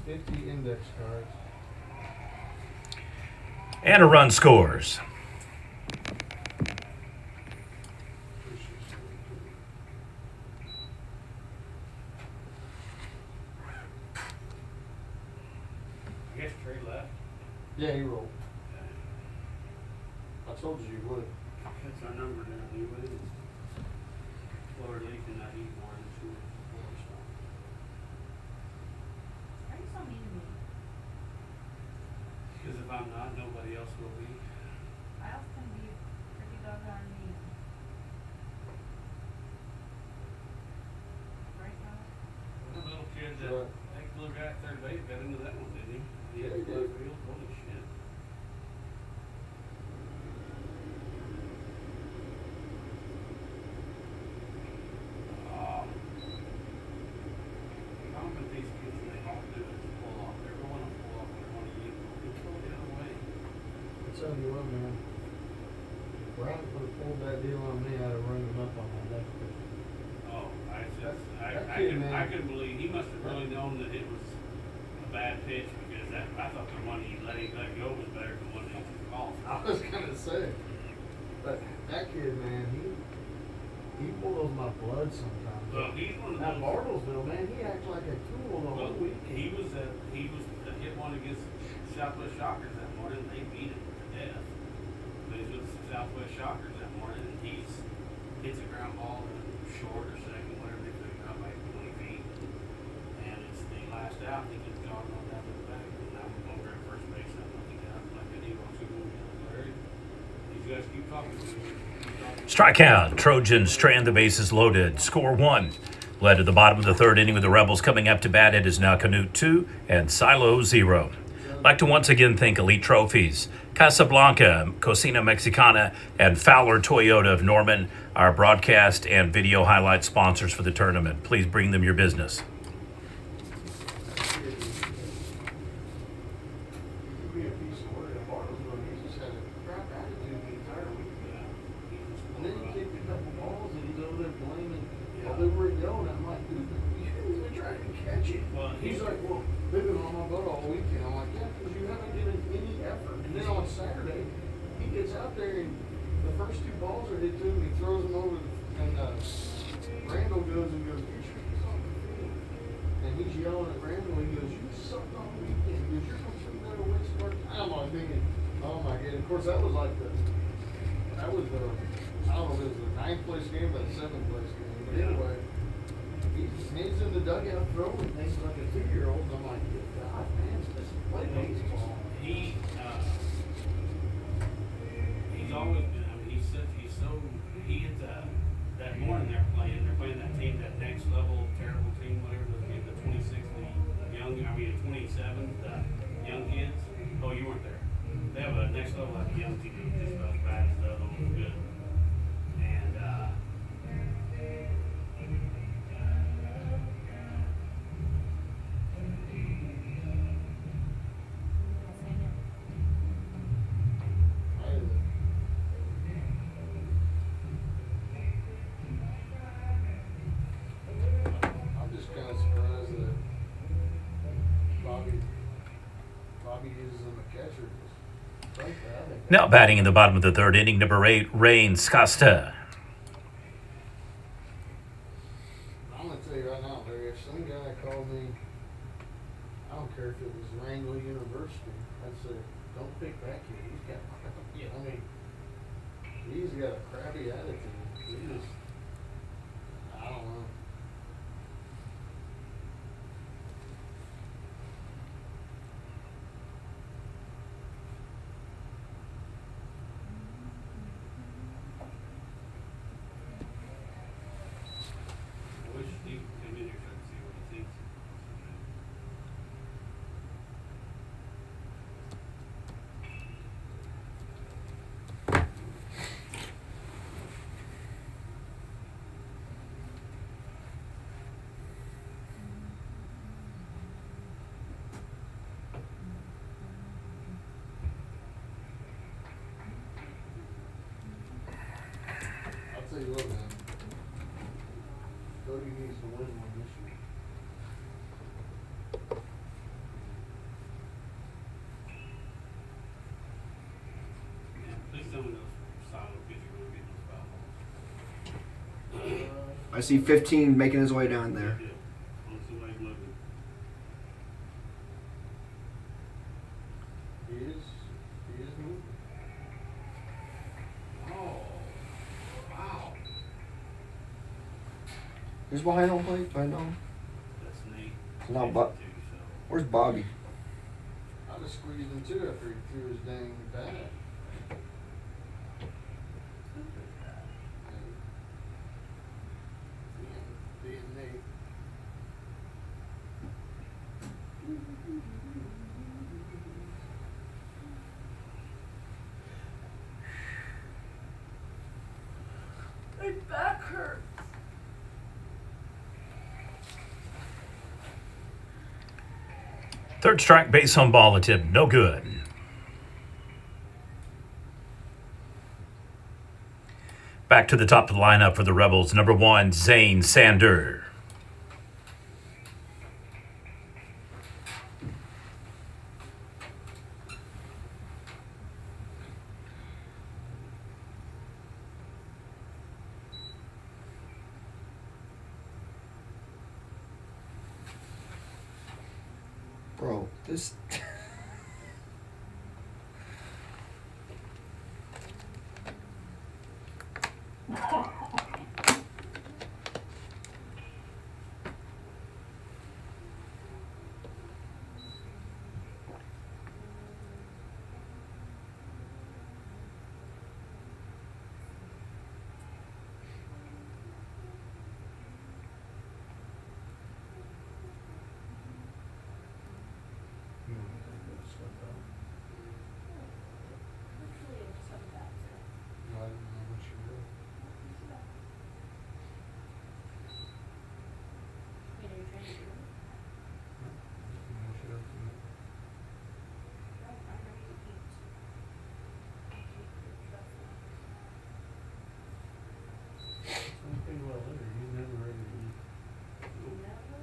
S2: 50 index cards.
S1: And a run scores.
S4: I guess Trey left.
S2: Yeah, he rolled. I told you you would.
S4: That's our number now anyway. Florida League cannot eat more than 2 or 4 so.
S3: Why are you so mean to me?
S4: Because if I'm not, nobody else will be.
S3: Kyle's can be pretty doggone mean. Right, Kyle?
S4: The little kid that,
S2: Right.
S4: that little guy at third base got into that one, didn't he?
S2: Yeah, he
S4: hit the
S2: did.
S4: left field. Holy shit. I don't think these kids, they all do is pull off. Everyone will pull off when they want to eat. They throw the other way.
S2: I'm telling you what, man. If Brown would have pulled that deal on me, I'd have rung him up on my neck.
S4: Oh,
S2: That kid, man.
S4: I couldn't believe, he must have really known that it was a bad pitch because that, I thought the one he let go was better than the one he took off.
S2: I was gonna say, but that kid, man, he boils my blood sometimes.
S4: Well, he's one of
S2: At
S4: those.
S2: Bartlesville, man, he acts like a tool the
S4: Well,
S2: whole weekend.
S4: he was hit one against Southwest Shockers that morning. They beat him to death. But he's with the Southwest Shockers that morning, and hits a ground ball to short or second, whatever they took it out by 20 feet. And it's the last out. He gets jogging on down to the back, and I'm over at first base. I'm looking down like I need to go Larry. These guys keep talking to me.
S1: Strikeout. Trojans strand the bases loaded. Score 1. Led to the bottom of the 3rd inning with the Rebels coming up to bat. It is now Canute 2 and Silo 0. Like to once again thank Elite Trophies, Casablanca, Cocina Mexicana, and Fowler Toyota of Norman, our broadcast and video highlight sponsors for the tournament. Please bring them your business.
S2: He'd be a piece of work at Bartlesville. He just had a crap attitude the entire weekend. And then he kicked a couple balls and he's over there blaming while they were going. I'm like, dude, you didn't even try to catch it.
S4: Well,
S2: He's like, well, they've been on my butt all weekend. I'm like, yeah, because you haven't given any effort. And then on Saturday, he gets out there and the first 2 balls are hit to him. He throws them over, and Randall goes and goes, you should be on the field. And he's yelling at Randall. He goes, you sucked all weekend. He goes, you're completely out of waste of our time. I'm thinking, oh my god. Of course, that was the, I don't know if it was the 9th place game, but the 7th place game. But anyway, he's in the dugout throwing things like a 2-year-old. And I'm like, God, man, this is play baseball.
S4: He's always been. I mean, he's so. He hit that morning they're playing that team, that next level terrible team, whatever those games, the 26, the 27, the young kids. Oh, you weren't there. They have a next level like a young team that's just about as bad as the other one was good. And
S2: I'm just kind of surprised that Bobby uses him a catcher. Frankly, I think
S1: Now batting in the bottom of the 3rd inning, number 8, Rains Costa.
S2: I'm gonna tell you right now, Larry, some guy called me. I don't care if it was Wrangell University. I said, don't pick that kid. He's got crabby. I mean, he's got a crabby attitude. He just, I don't know.
S4: I wish Steve would come in here so I could see what he thinks.
S2: I'll tell you what, man. Cody needs to win one this year.
S4: Yeah, please tell me those silo kids are gonna get those foul balls.
S5: I see 15 making his way down there.
S4: Yeah, on somebody's looking.
S2: He is moving.
S4: Oh, wow.
S5: Who's behind home plate? I know.
S4: That's neat.
S5: Not Bob.
S4: Too, so.
S5: Where's Bobby?
S2: I just squeezed him too after he threw his dang bat. Being Nate.
S3: My back hurts.
S1: Third strike, base on ball attempt, no good. Back to the top of the lineup for the Rebels. Number 1, Zane Sander.
S5: Bro, this.
S3: Actually, I just have a back there.
S2: I don't know what you do.
S3: You know, you're trying to do it.
S2: Finish it up and-
S3: No, I'm ready to eat. I can't trust me.
S2: Some people out there, he's never ready to eat.
S3: Never.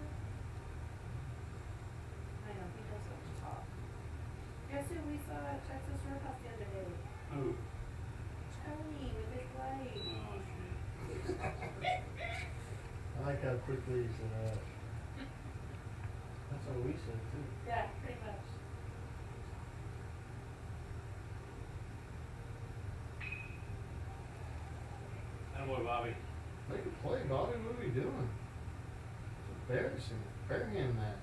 S3: I know, he does like to talk. Guess who we saw at Texas Roadhouse the other day?
S4: Who?
S3: Tony with his wife.
S4: Oh, shit.
S2: I like how quickly he said that. That's what we said too.
S3: Yeah, pretty much.
S4: Attaboy, Bobby.
S2: Make a play, Bobby. What are we doing? It's embarrassing. Bury him that.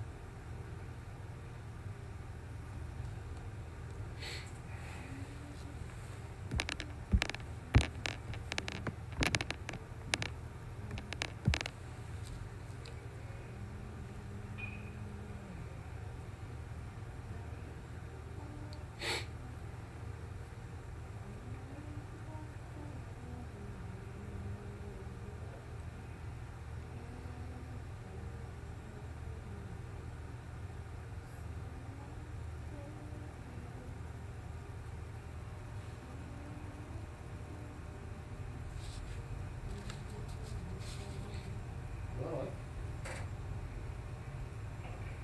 S2: Well,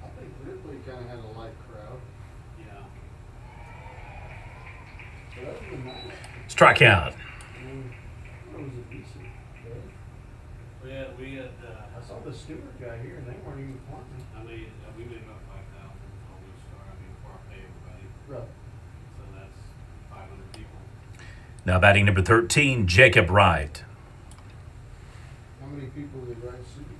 S2: I think Ripley kind of had a light crowd.
S4: Yeah.
S2: But other than that,
S1: Strikeout.
S2: I mean, it was a decent day.
S4: We had,
S2: I saw the Stewart guy here and they weren't even wanting it.
S4: We made about 5,000 on each star, before I pay everybody,
S2: Right.
S4: so that's 500 people.
S1: Now batting number 13, Jacob Wright.
S2: How many people did ride Super?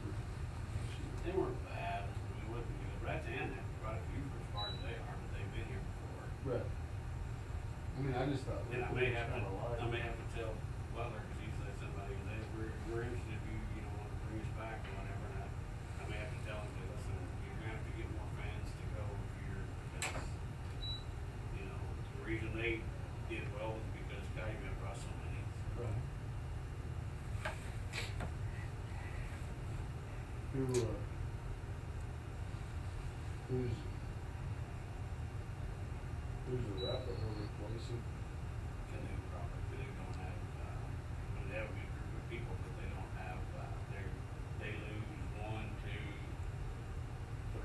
S4: They weren't bad, we wasn't good. Rats and have quite a few for as far as they are, but they've been here before.
S2: Right. I mean, I just thought.
S4: And I
S2: it
S4: may
S2: was
S4: have to,
S2: kinda light.
S4: I may have to tell Butler, cause he said somebody, we're interested if you know, wanna bring us back or whatever, and I may have to tell him, listen, you're gonna have to get more fans to go here, because, you know, the reason they did well was because Calumet brought so many.
S2: Right. Who's the rep that we're replacing?
S4: Canute probably, they don't have, they have a good group of people, but they don't have, they lose 1, 2,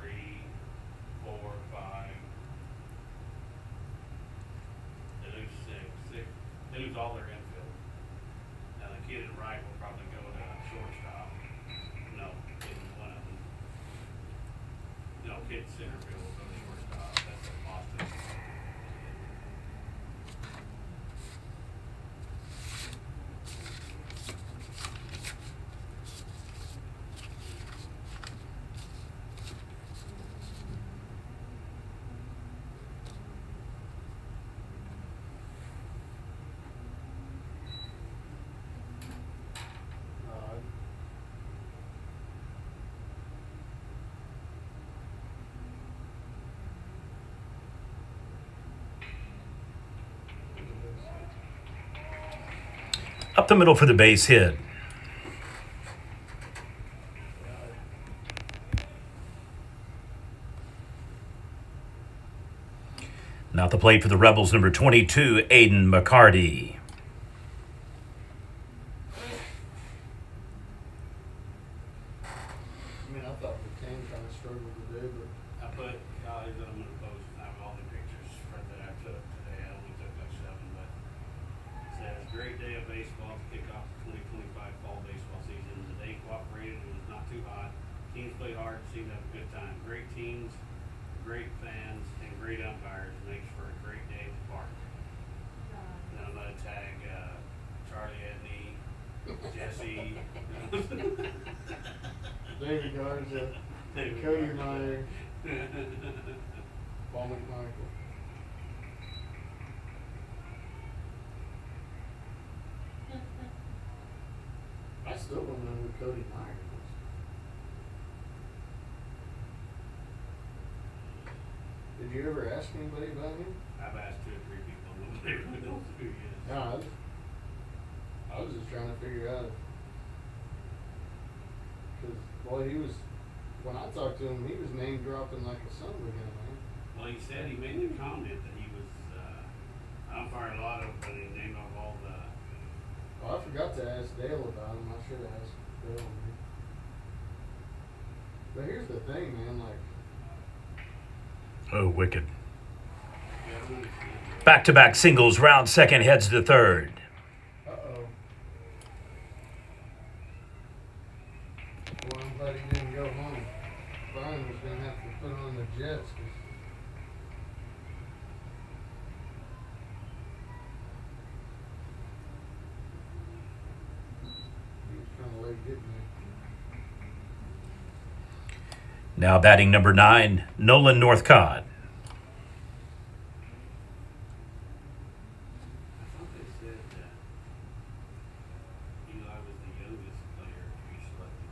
S4: 3, 4, 5. They lose six, they lose all their infield. Now the kid in right will probably go to shortstop. No, kid in one of them. No, kid in center field will go to shortstop, that's a Boston.
S1: Up the middle for the base hit. Now at the plate for the Rebels, number 22, Aiden McCarty.
S2: I mean, I thought the team kind of struggled today, but
S4: I put guys that I'm gonna post, I have all the pictures that I took today, I only took like 7, but it says, great day of baseball to kick off the 2025 fall baseball season. The day cooperated, it was not too hot. Teams played hard, seemed to have a good time. Great teams, great fans, and great umpires makes for a great day at the park. Then I'm gonna tag, Charlie Edney, Jesse.
S2: David Garza,
S4: David
S2: Cody
S4: Garza.
S2: Meyer, Paul McMichael. I still don't know who Cody Meyer is. Did you ever ask anybody about him?
S4: I've asked 2 or 3 people, nobody really knows who he is.
S2: No, I was just trying to figure out if, cause boy, when I talked to him, he was name dropping like a son of a gun, man.
S4: Well, he said, he made the comment that he was, umpired a lot of, but he named off all the,
S2: Well, I forgot to ask Dale about him. I should have asked Dale. But here's the thing, man, like,
S1: Oh, wicked.
S4: yeah, I don't understand.
S1: Back-to-back singles, round second, heads to third.
S2: uh-oh. Well, I'm glad he didn't go home. Brian was gonna have to put on the Jets, 'cause he was kinda late getting there.
S1: Now batting number 9, Nolan Northcott.
S4: I thought they said that Eli was the youngest player to be selected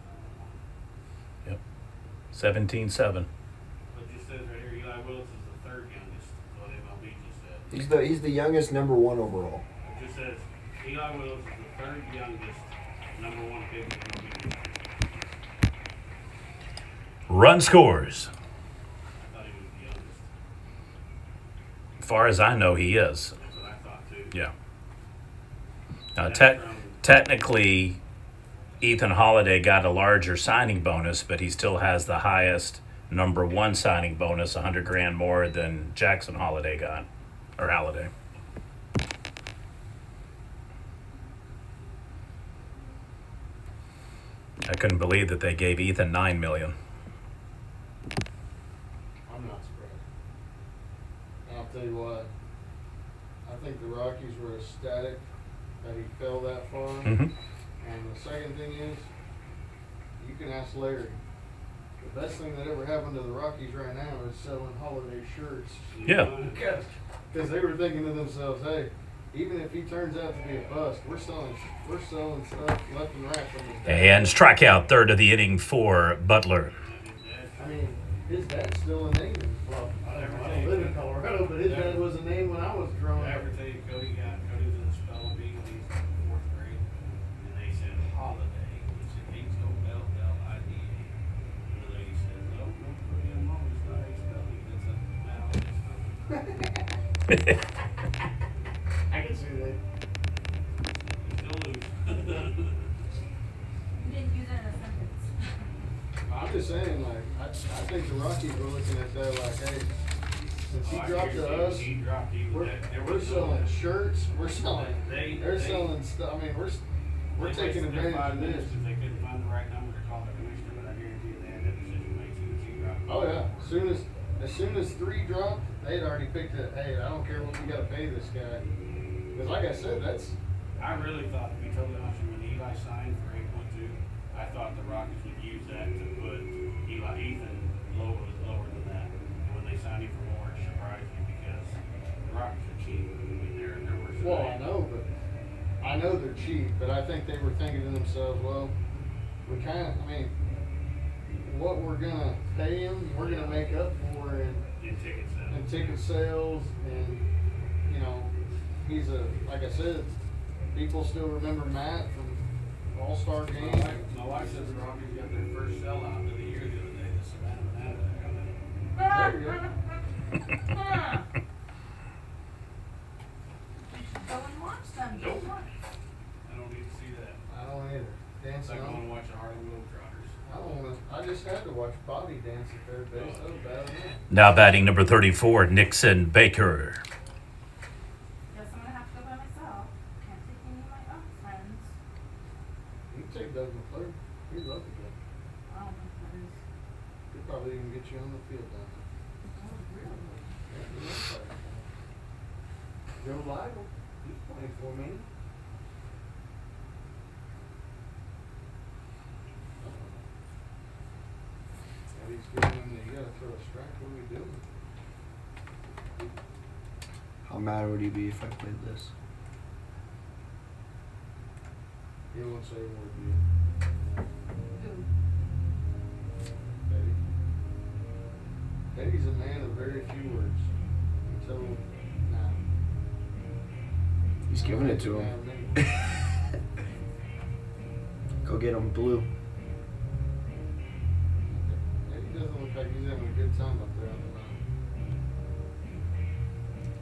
S4: for
S1: Yep. 17-7.
S4: But it just says right here, Eli Willis is the 3rd youngest, what MLB just said.
S5: He's the youngest number 1 overall.
S4: It just says Eli Willis is the 3rd youngest, number 1 pick in MLB.
S1: Run scores.
S4: I thought he was the youngest.
S1: As far as I know, he is.
S4: That's what I thought too.
S1: Yeah. Now,
S4: That's from-
S1: technically, Ethan Holiday got a larger signing bonus, but he still has the highest number 1 signing bonus, $100,000 more than Jackson Holiday got, or Holiday. I couldn't believe that they gave Ethan $9 million.
S2: I'm not surprised. And I'll tell you what, I think the Rockies were ecstatic that he fell that far.
S1: Mm-hmm.
S2: And the second thing is, you can ask Larry. The best thing that ever happened to the Rockies right now is selling holiday shirts.
S1: Yeah.
S2: Because they were thinking to themselves, hey, even if he turns out to be a bust, we're selling stuff left and right from his dad.
S1: And strikeout, third of the inning for Butler.
S2: I mean, his dad's still a name. Well, I don't live in Colorado, but his dad was a name when I was growing
S4: I
S2: up.
S4: ever tell you Cody was in the spelling bee when he was in the fourth grade, and they said holiday. He said H O L L I D A. And the lady said, no, put him on. It's not a spelling. It's a vowel.
S2: I can see that.
S4: Still lose.
S3: You didn't use it in a sentence.
S2: I'm just saying, like, I think the Rockies were looking at that like, hey, since he dropped to us,
S4: He dropped.
S2: we're selling shirts, they're
S4: They-
S2: selling stuff. I mean, we're taking advantage of this.
S4: Because they couldn't find the right number to call the commissioner, but I guarantee you they had that decision made as soon as he dropped.
S2: Oh yeah, as soon as 3 dropped, they'd already picked it. Hey, I don't care what we got to pay this guy. Because like I said,
S4: I really thought, to be totally honest with you, when Eli signed for 8.2, I thought the Rockets would use that to put Ethan lower than that. And when they signed him for more, it surprised me because the Rockets are cheap. I mean, they're worth
S2: well, I know they're cheap, but I think they were thinking to themselves, well, what we're gonna pay him, we're gonna make up for
S4: in ticket sales.
S2: in ticket sales, and he's like I said, people still remember Matt from All-Star game.
S4: My wife says the Rockets got their first sellout of the year the other day. The Savannah Banana.
S2: There you go.
S3: Go and watch them.
S4: Nope.
S3: Go watch.
S4: I don't need to see that.
S2: I don't either.
S4: It's
S2: Dancing
S4: like going
S2: on.
S4: to watch the Harlem Globetrotters.
S2: I don't wanna. I just had to watch Bobby dance at third base. That was bad enough.
S1: Now batting number 34, Nixon Baker.
S3: Guess I'm gonna have to go by myself. Can't take any of my other friends.
S2: You can take Doug McClure. He'd love to go.
S3: I don't think that is.
S2: He'd probably even get you on the field down there.
S3: Oh, really?
S2: Yeah, he knows probably. Joe Lytle. He's playing for me. He's giving him the, you gotta throw a strike. What are we doing?
S5: How mad would you be if I played this?
S2: He won't say a word to you.
S3: Who?
S2: Betty. Betty's a man of very few words. Until now.
S5: He's giving it to him. Go get him, Blue.
S2: He doesn't look like he's having a good time up there on the mountain.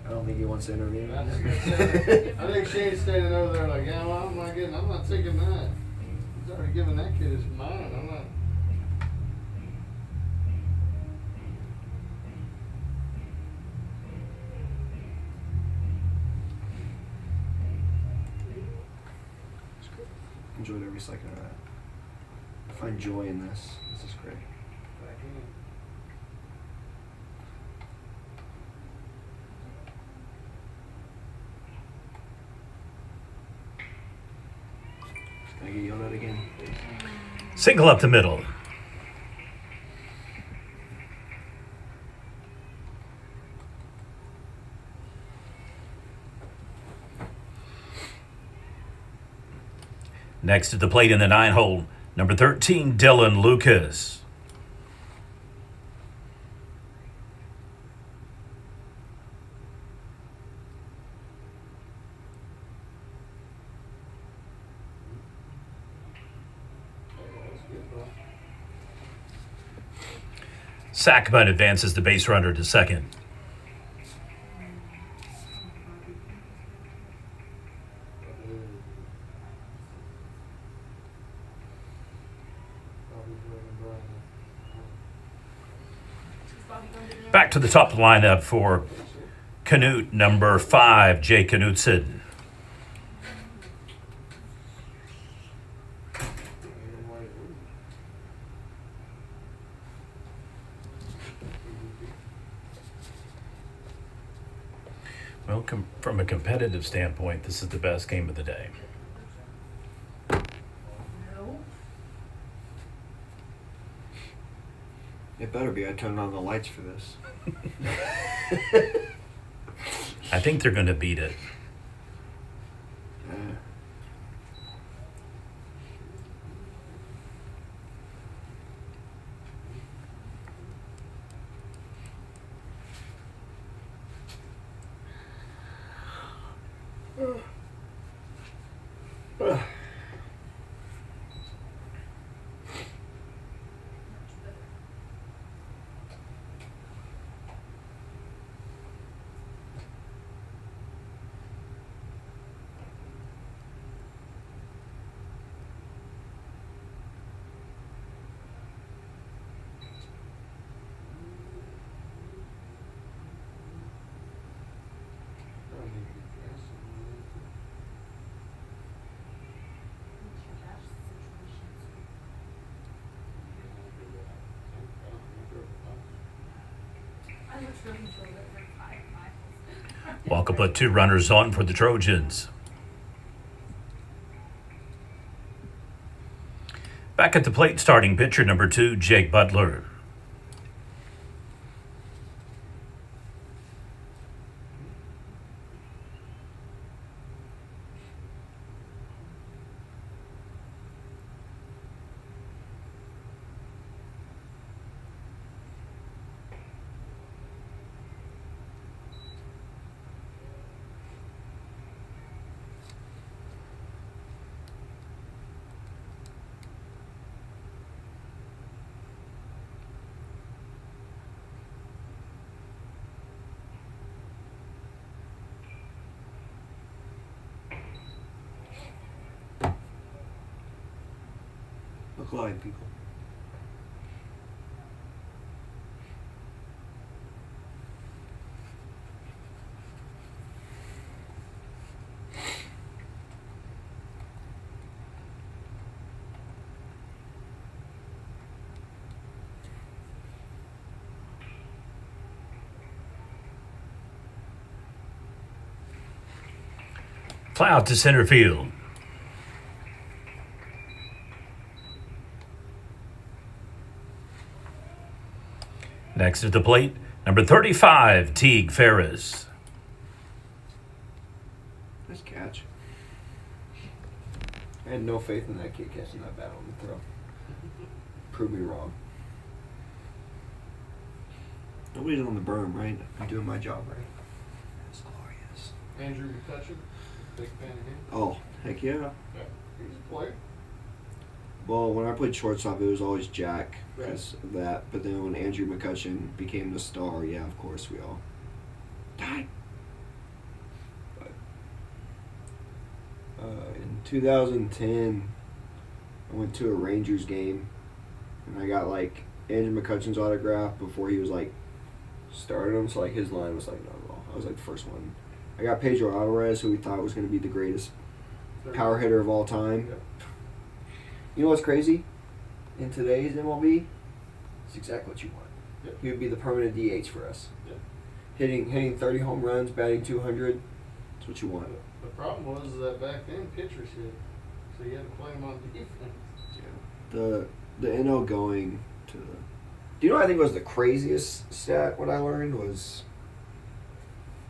S5: I don't think he wants to interview.
S2: I think Shane's standing over there like, yeah, well, I'm not taking that. He's already given that kid his mind. I'm not.
S5: Enjoyed every second of that. I find joy in this. This is great.
S2: Back in.
S5: Can I get yelled at again?
S1: Single up the middle. Next at the plate in the 9-hole, number 13, Dylan Lucas.
S2: That's good, bro.
S1: Sackman advances the base runner to second. Back to the top of the lineup for Canute, number 5, Jay Knutson. Well, from a competitive standpoint, this is the best game of the day.
S3: No.
S5: It better be. I turned on the lights for this.
S1: I think they're going to beat it.
S3: I was really sure that they're 5 miles.
S1: Walkup put 2 runners on for the Trojans. Back at the plate, starting pitcher number 2, Jake Butler.
S5: Look alive, people.
S1: Fly out to center field. Next at the plate, number 35, Teague Ferris.
S5: Nice catch. I had no faith in that kid catching that bat on the throw. Prove me wrong. Nobody's on the berm, right? I'm doing my job right. That's glorious.
S2: Andrew McCutcheon, big fan of him.
S5: Oh, heck yeah.
S2: Yeah, he's a player.
S5: Well, when I played shortstop, it was always Jack because of that. But then when Andrew McCutcheon became the star, yeah, of course we all died. But in 2010, I went to a Rangers game, and I got like Andrew McCutcheon's autograph before he was like started him. So like his line was like no, I was like the first one. I got Pedro Alvarez, who we thought was going to be the greatest power hitter of all time.
S2: Yep.
S5: You know what's crazy? In today's MLB, it's exactly what you want.
S2: Yep.
S5: He would be the permanent DH for us.
S2: Yep.
S5: Hitting 30 home runs, batting 200. That's what you want.
S2: The problem was that back then pitchers hit, so you had to play him on defense.
S5: The NL going to. Do you know what I think was the craziest stat? What I learned was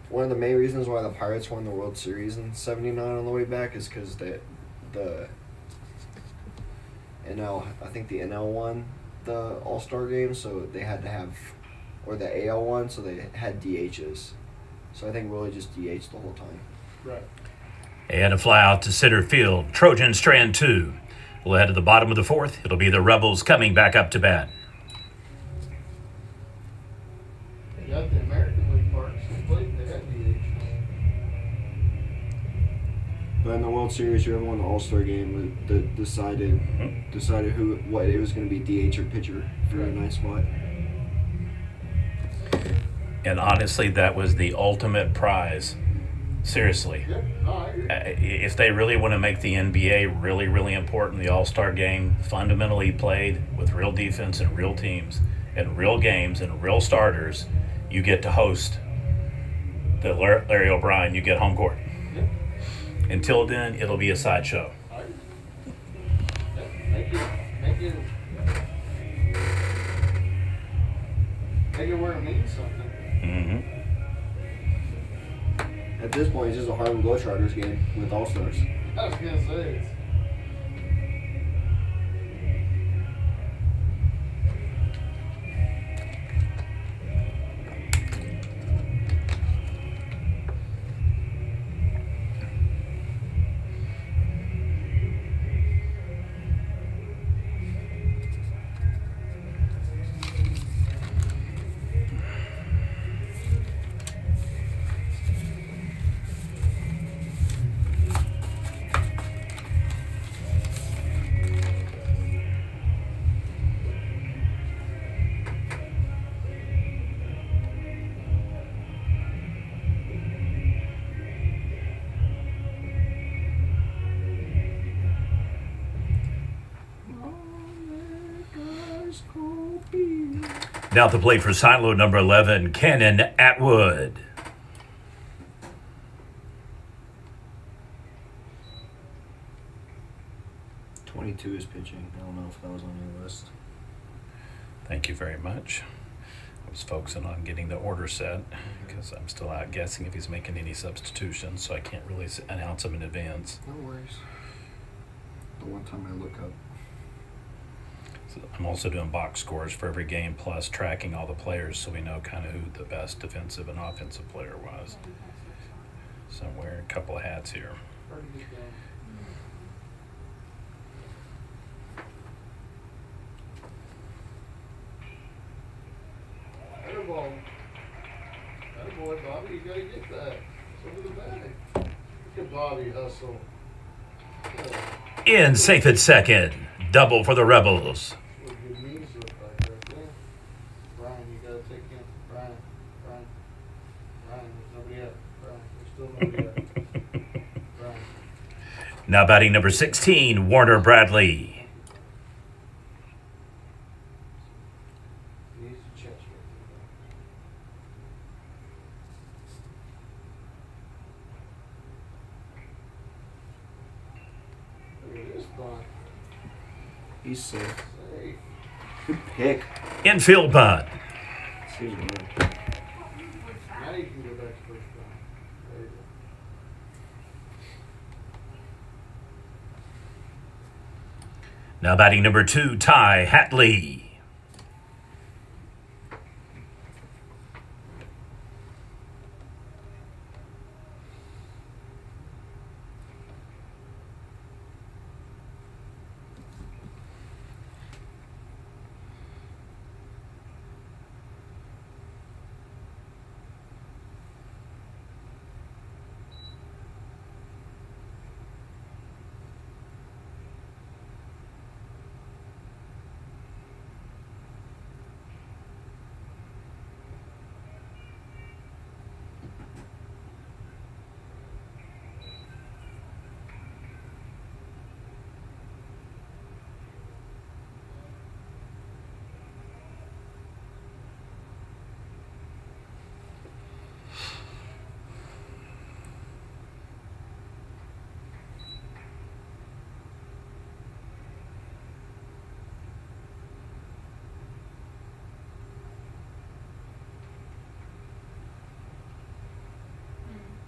S5: one of the main reasons why the Pirates won the World Series in '79 on the way back is because the NL, I think the NL won the All-Star game, so they had to have, or the AL won, so they had DHs. So I think Willie just DH'd the whole time.
S2: Right.
S1: And a fly out to center field. Trojans strand 2. We'll head to the bottom of the 4th. It'll be the Rebels coming back up to bat.
S2: They got the American League parks. They had DH.
S5: But in the World Series, whoever won the All-Star game decided what it was going to be, DH or pitcher for a nice spot.
S1: And honestly, that was the ultimate prize. Seriously.
S2: Yep. No, I agree.
S1: If they really want to make the NBA really, really important, the All-Star game fundamentally played with real defense and real teams and real games and real starters, you get to host the Larry O'Brien, you get home court.
S2: Yeah.
S1: Until then, it'll be a sideshow.
S2: I agree. Yeah, make it where it means something.
S1: Mm-hmm.
S5: At this point, it's just a Harlem Globetrotters game with All Stars.
S2: I was gonna say it's.
S1: Now to play for Silo, number 11, Cannon Atwood.
S5: .22 is pitching. I don't know if that was on your list.
S1: Thank you very much. I was focusing on getting the order set because I'm still out guessing if he's making any substitutions, so I can't really announce them in advance.
S5: No worries. The one time I look up.
S1: So I'm also doing box scores for every game, plus tracking all the players so we know kind of who the best defensive and offensive player was. So I'm wearing a couple of hats here.
S2: Pretty good game. Ball. That boy, Bobby, you gotta get that. It's over the bag. Look at Bobby hustle.
S1: In safe at second, double for the Rebels.
S2: What good knees look like right there. Brian, you gotta take him. Brian, there's nobody up. Brian, there's still nobody up. Brian.
S1: Now batting number 16, Warner Bradley.
S2: Needs to chest right there. Look at this bunt.
S5: He's safe.
S2: Safe.
S5: Good pick.
S1: Infield bunt.
S5: Excuse me.
S2: Now you can go back to first round. There you go.
S1: Now batting number 2, Ty Hatley.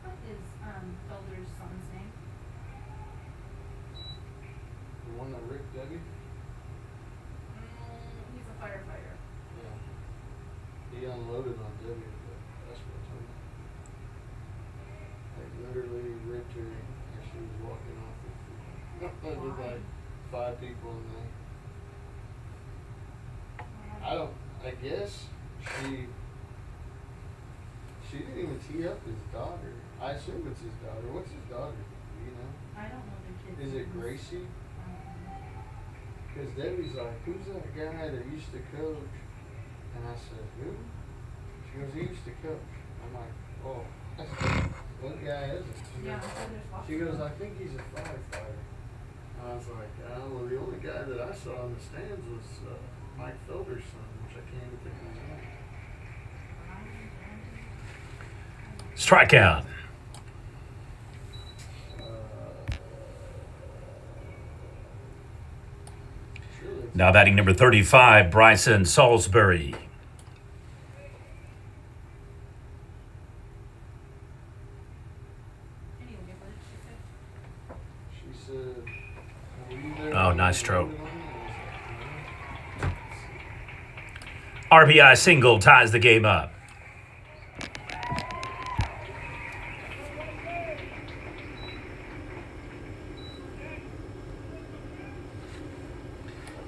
S3: What is Felder's son's name?
S2: The one that Rick Debbie?
S3: He's a firefighter.
S2: Yeah. He unloaded on Debbie, but that's what told me. Like literally ripped her as she was walking off the field. With like 5 people in there. I guess she didn't even tee up his daughter. I assume it's his daughter. What's his daughter? Do you know?
S3: I don't know the kid's
S2: Is it
S3: names.
S2: Gracie? Because Debbie's like, who's that guy that used to coach? And I said, who? She goes, he used to coach. I'm like, oh, what guy is it?
S3: Yeah, so there's lots
S2: She
S3: of
S2: goes,
S3: them.
S2: I think he's a firefighter. And I was like, well, the only guy that I saw in the stands was Mike Felder's son, which I can't even think of his name.
S1: Strikeout.
S2: Surely.
S1: Now batting number 35, Bryson Salisbury.
S3: Anyway, what did she say?
S2: She said, "Were you there
S1: Oh,
S2: when
S1: nice
S2: they
S1: stroke.
S2: loaded on me?" I was like, "No."
S1: RBI single ties the game up.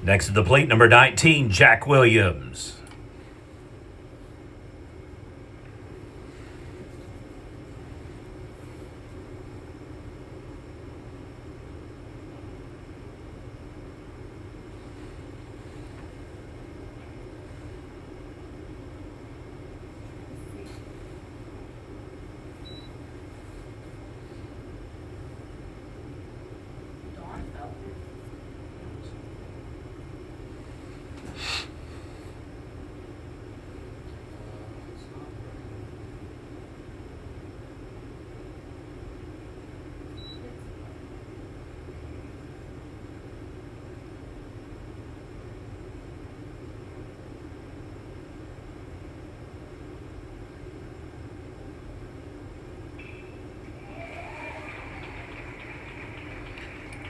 S1: Next to the plate, number 19, Jack Williams.
S3: Dawn fell.
S2: It's not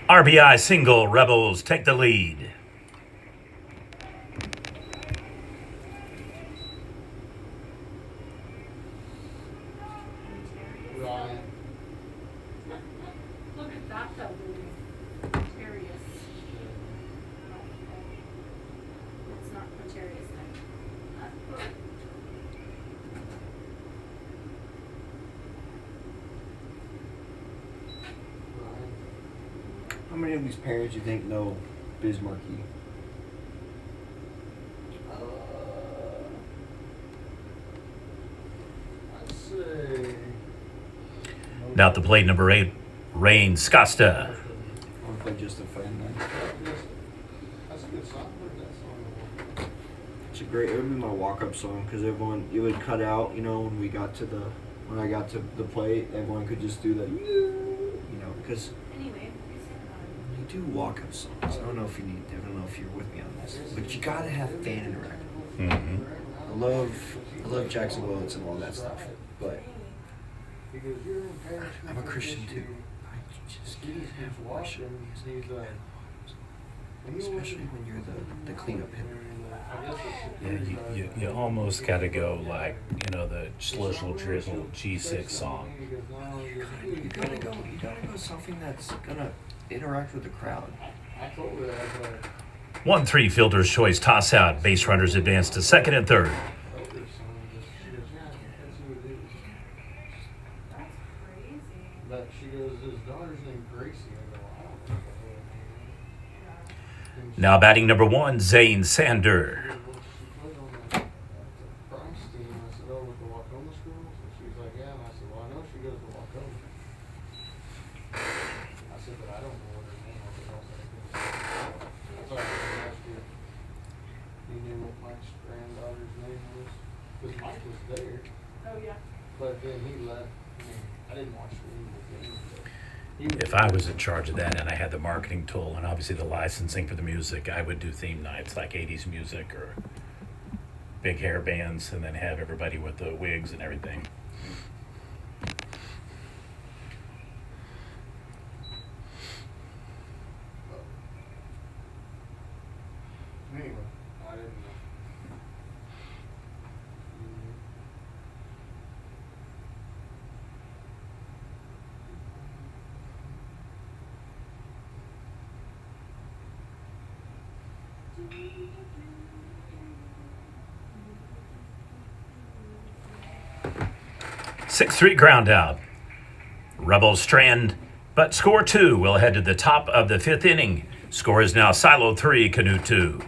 S1: RBI single, Rebels take the lead.
S2: Ryan.
S3: Look at that though, dude. Quintarius. It's not Quintarius then.
S2: Ryan.
S5: How many of these parents you think know Bismarcky?
S2: I'd say.
S1: Now at the plate, number 8, Rain Scosta.
S5: Or if I just a fan then?
S2: That's a good song. Where's that song?
S5: It's a great. It would be my walk-up song because everyone it would cut out. You know, when I got to the plate, everyone could just do the, you know, because
S3: Anyway,
S5: you do walk-up songs. I don't know if you're with me on this, but you gotta have fan interaction.
S1: Mhm.
S5: I love Jackson Willits and all that stuff, but
S2: Because you're in Paris,
S5: I'm a Christian too. I just
S2: He's
S5: can't have worship
S2: watching.
S5: music
S2: He's
S5: especially when you're the cleanup hitter.
S1: Yeah, you almost got to go like, the Slizzle Drizzle G6 song.
S5: You gotta go something that's gonna interact with the crowd.
S2: I told her that,
S1: 1-3 fielder's choice toss out. Base runners advance to second and third.
S2: but she goes, yeah, that's who it is.
S3: that's crazy.
S2: But she goes, his daughter's named Gracie. I go, I don't know what the hell her name is.
S1: Now batting number 1, Zane Sander.
S2: She put on the Price team. I said, oh, with the Wacoma schools? And she was like, yeah. And I said, well, I know she goes to Wacoma. I said, but I don't know what her name was. I was like, I thought I was gonna ask you. You knew what Mike's granddaughter's name was? Because Mike was there,
S3: Oh, yeah.
S2: but then he left. I mean, I didn't watch the game. He was
S1: If I was in charge of that and I had the marketing tool and obviously the licensing for the music, I would do theme nights like 80s music or big hair bands and then have everybody with the wigs and everything.
S2: Anyway, I didn't know. Mm-hmm.
S1: 6-3 ground out. Rebels strand, but score 2 will head to the top of the 5th inning. Score is now Silo 3, Canute 2.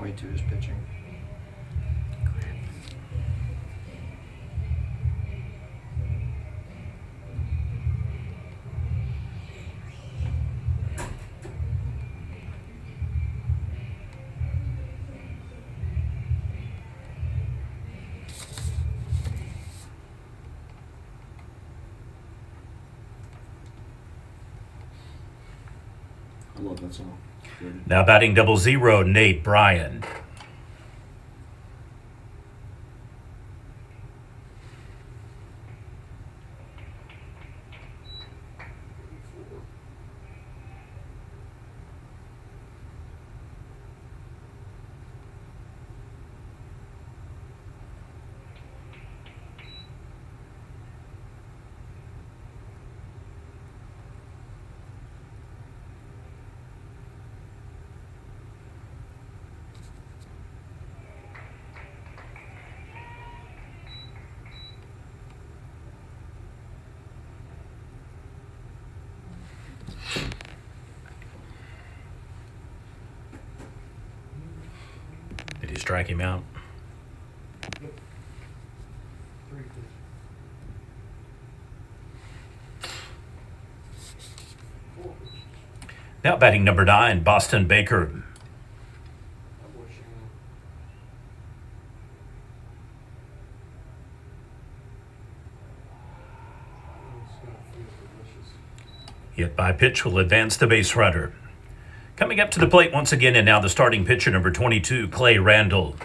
S5: way to his pitching. I love that song. Good.
S1: Now batting 00, Nate Bryan. Did he strike him out?
S2: Yep. 3 pitches. Four pitches.
S1: Now batting number 9, Boston Baker.
S2: That boy Shannon. It's gonna feel delicious.
S1: Hit by pitch will advance the base runner. Coming up to the plate once again, and now the starting pitcher, number 22, Clay Randall.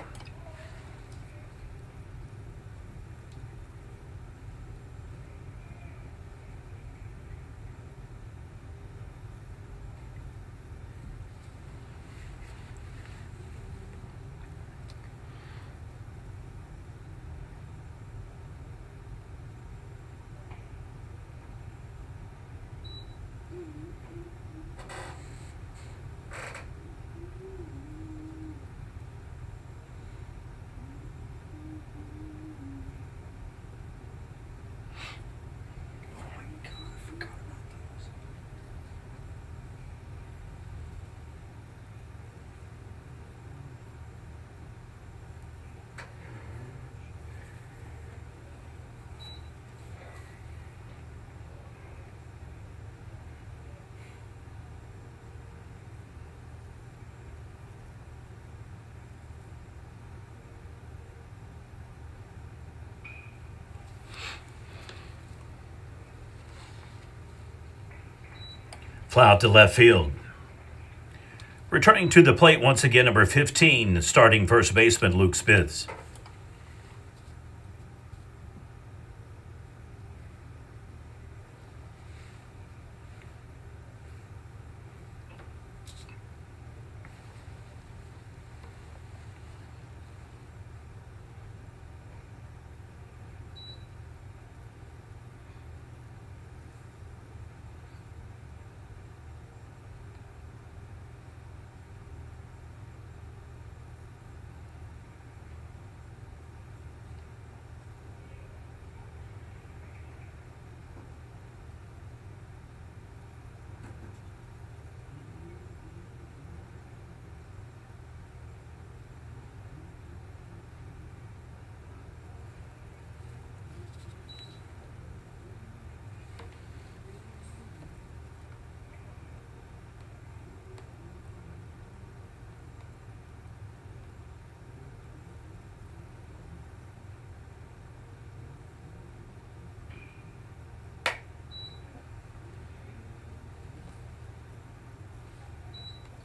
S5: Oh my god, I forgot about those.
S1: Fly out to left field. Returning to the plate once again, number 15, starting first baseman Luke Spitz.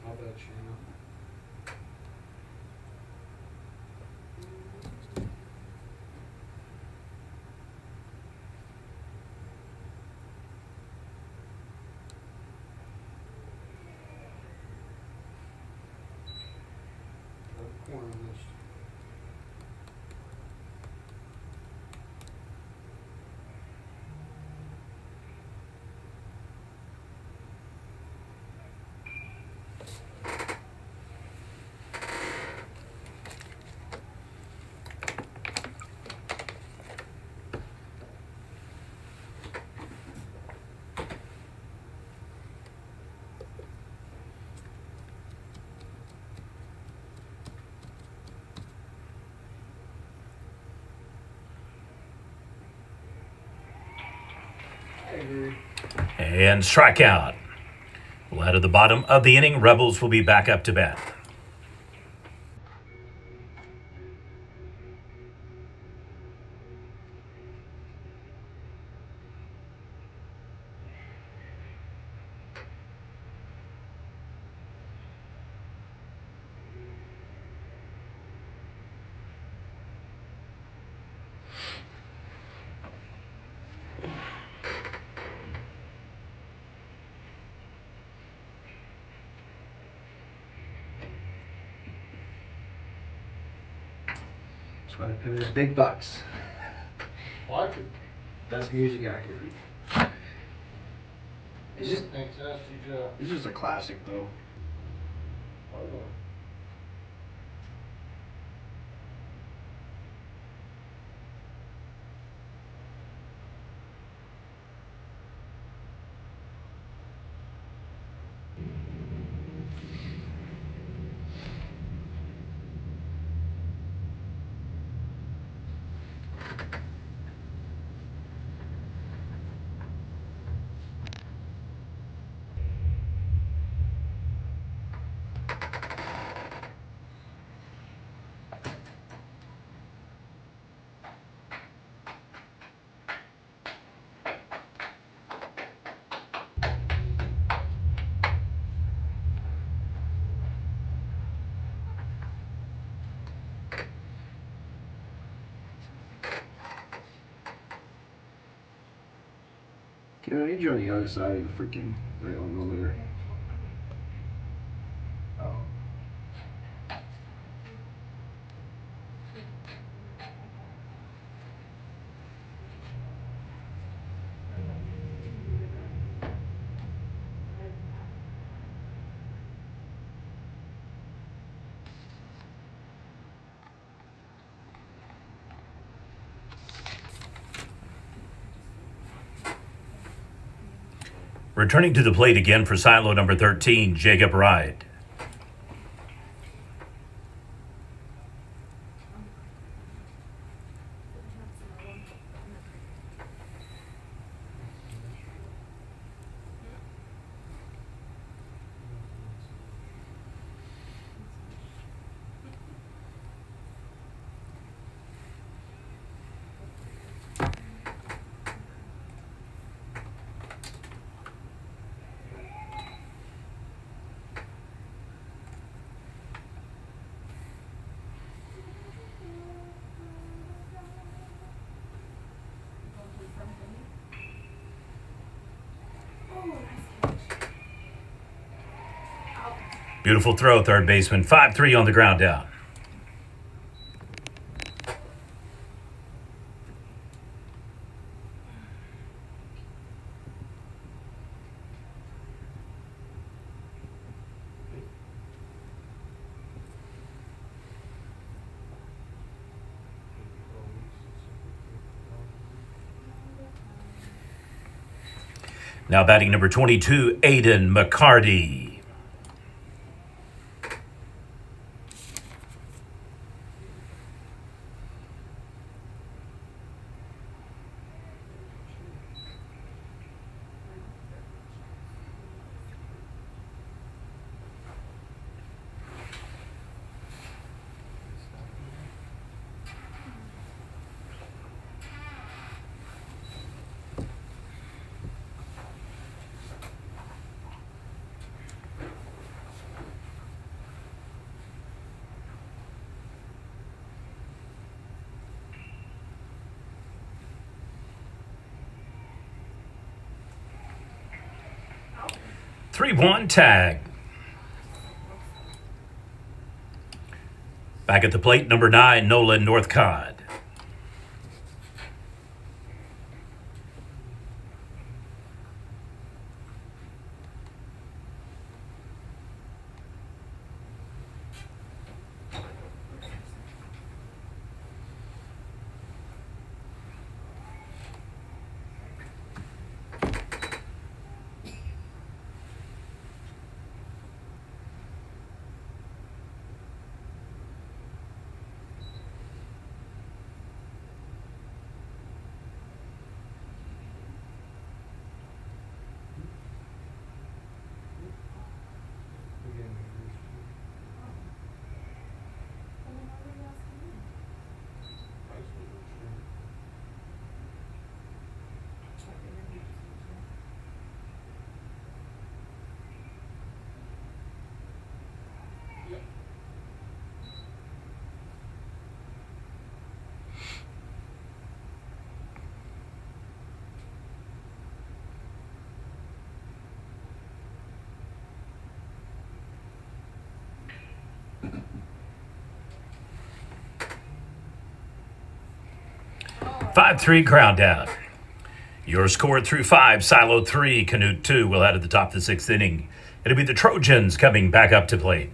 S2: How about Shannon? Corner list.
S1: And strikeout. Well, out of the bottom of the inning, Rebels will be back up to bat.
S5: That's why I pay those big bucks.
S2: Like it.
S5: Best music out here. It's just
S2: Fantastic job.
S5: It's just a classic though.
S2: Oh, yeah.
S5: I need you on the other side of the freaking railing over there.
S2: Oh.
S1: Returning to the plate again for silo number 13, Jacob Wright. Beautiful throw, third baseman. 5-3 on the ground out. Now batting number 22, Aiden McCarty. Three one tag. Back at the plate, number 9, Nolan Northcott.
S3: Oh,
S1: 5-3 crown down. Your score through 5, Silo 3, Canute 2 will head at the top of the 6th inning. It'll be the Trojans coming back up to plate.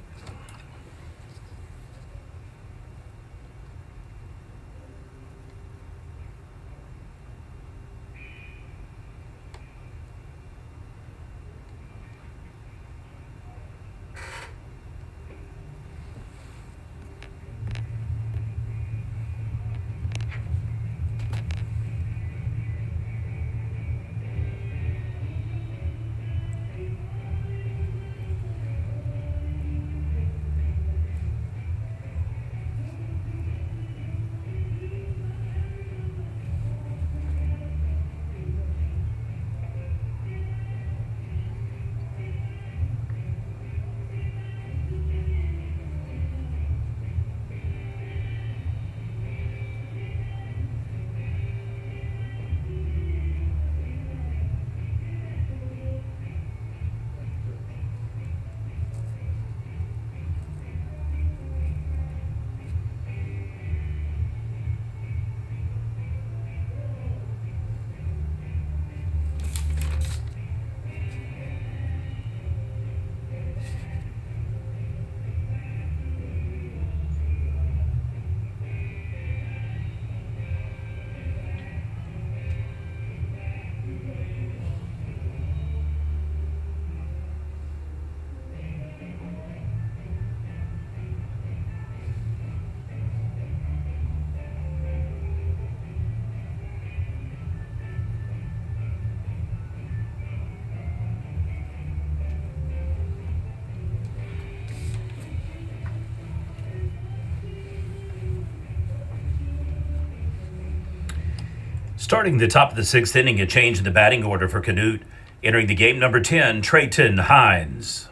S1: Starting the top of the 6th inning, a change in the batting order for Canute. Entering the game, number 10, Trayton Hines.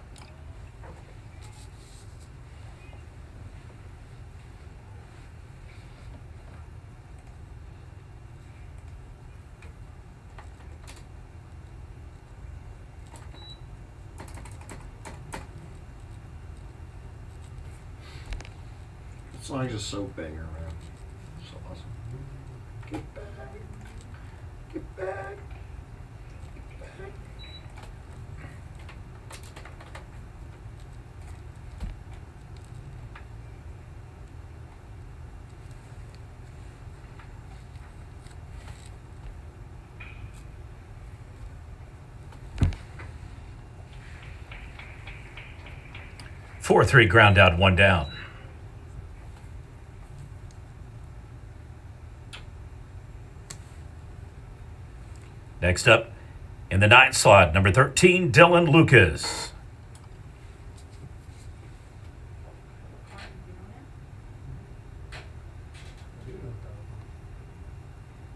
S5: This song's just so banger, man. So awesome. Get back. Get back. Get back.
S1: Four, 3 ground out, 1 down. Next up, in the 9th slot, number 13, Dylan Lucas.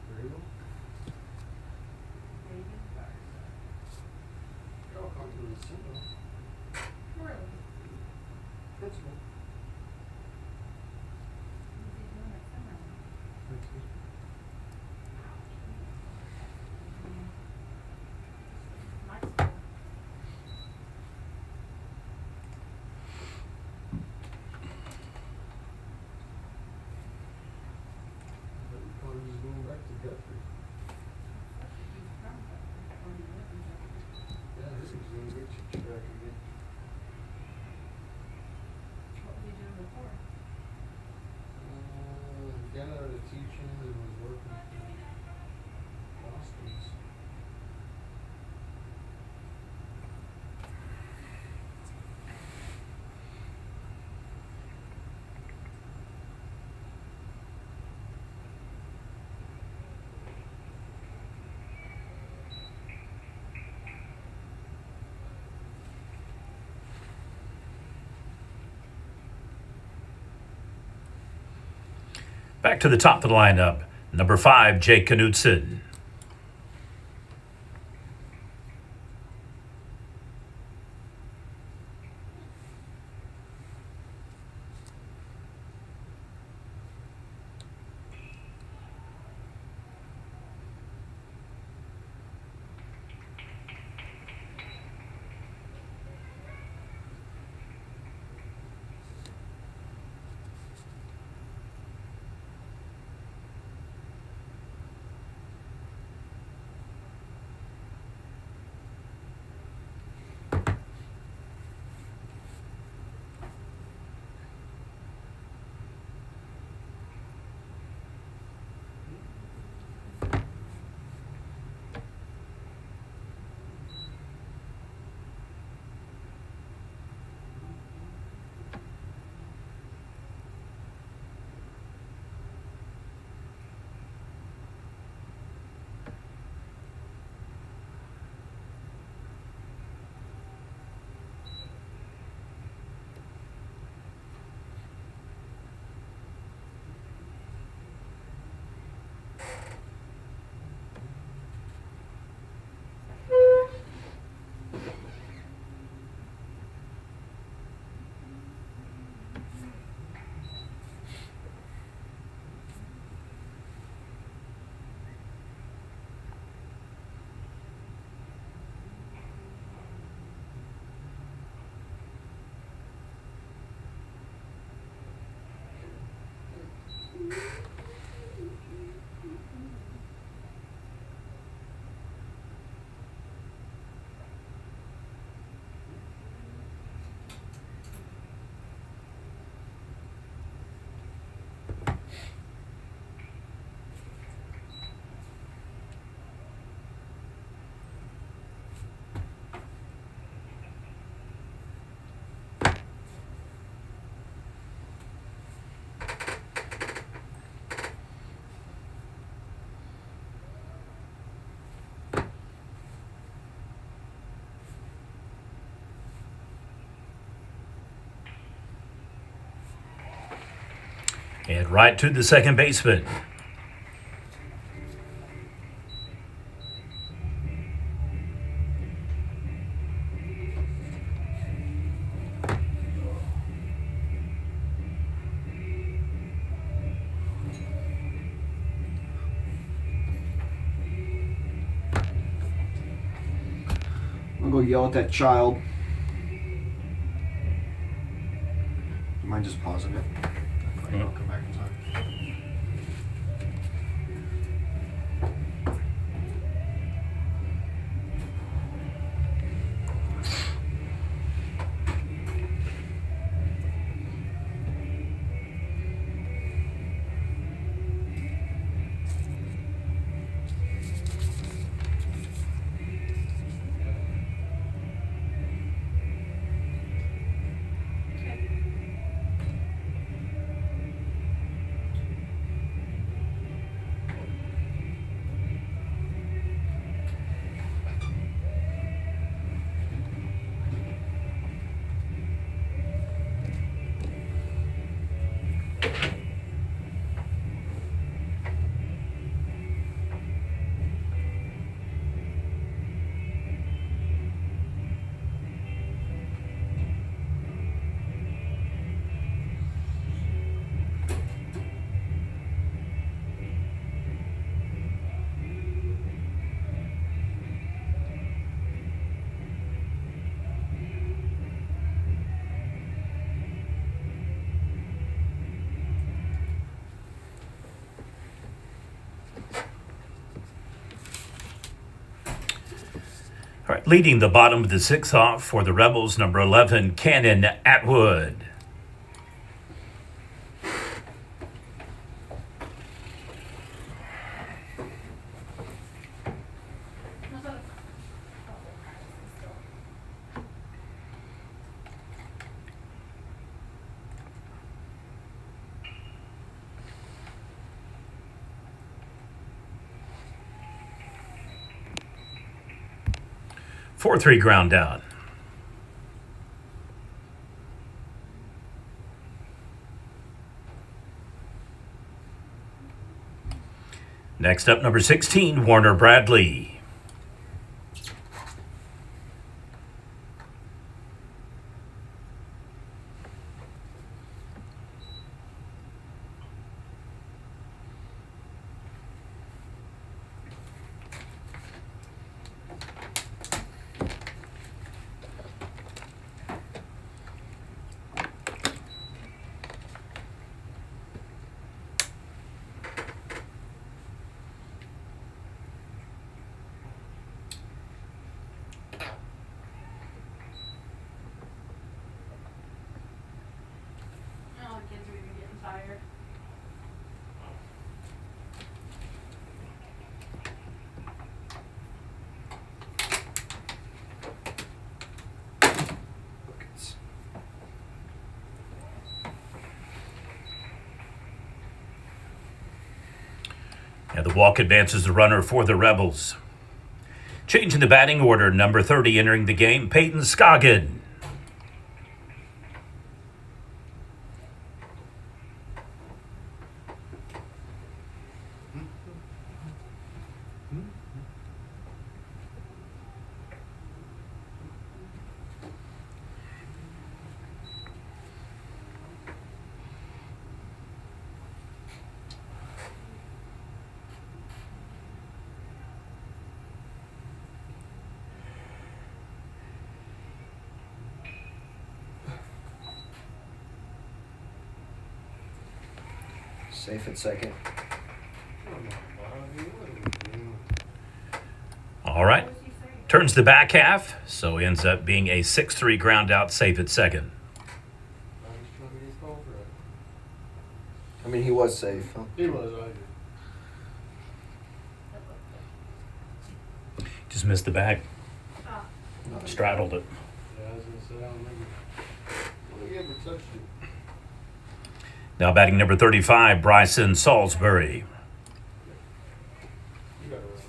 S3: really? What's he doing at summer? My school.
S2: Probably just going back to Guthrie.
S3: He's from Guthrie, or he lives in Guthrie.
S2: Yeah, this is going to get you back again.
S3: What was he doing before?
S2: Got out of teaching and was working for Boston's.
S1: Back to the top of the lineup, number 5, Jake Knudsen. And right to the second baseman.
S5: I'm gonna go yell at that child. You mind just pausing it? I'll come back in time.
S1: All right, leading the bottom of the sixth off for the Rebels, number 11, Cannon Atwood.
S3: How's that? Oh,
S1: 4-3 ground down. Next up, number 16, Warner Bradley.
S3: the kids are even getting tired.
S5: Buckets.
S1: And the walk advances the runner for the Rebels. Changing the batting order, number 30 entering the game, Peyton Scoggin.
S5: Safe at second.
S2: Come on, Bobby, what are we doing?
S1: All right.
S3: What was he saying?
S1: Turns the back half, so ends up being a 6-3 ground out, safe at second.
S2: I was trying to get his call right.
S5: I mean, he was safe. Huh?
S2: He was, I did.
S1: Just missed the bag,
S3: Ah,
S1: straddled it.
S2: Yeah, I was gonna say, I don't think he ever touched it.
S1: Now batting number 35, Bryson Salisbury.
S2: You got it right.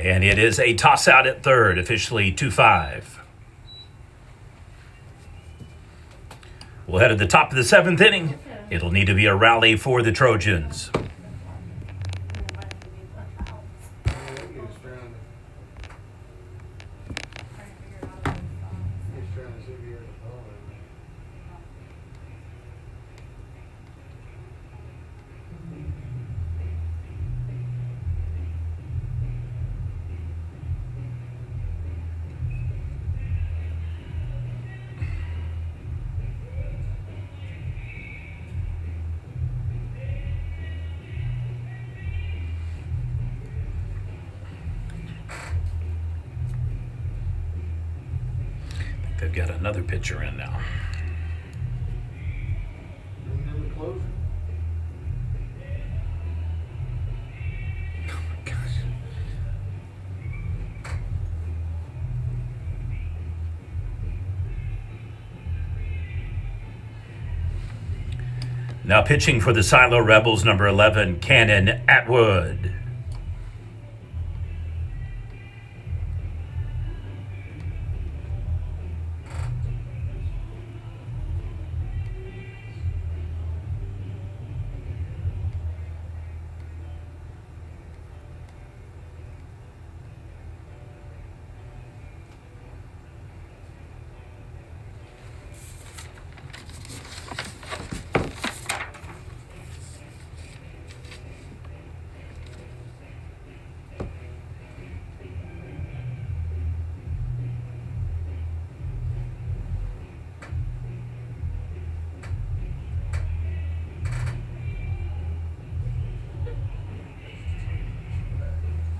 S1: And it is a toss out at third, officially 2-5. We'll head to the top of the seventh inning. It'll need to be a rally for the Trojans.
S2: I think he was trying to see if he had a ball in there.
S1: They've got another pitcher in now.
S2: Bring in the closer.
S1: Now pitching for the Silo Rebels, number 11, Cannon Atwood.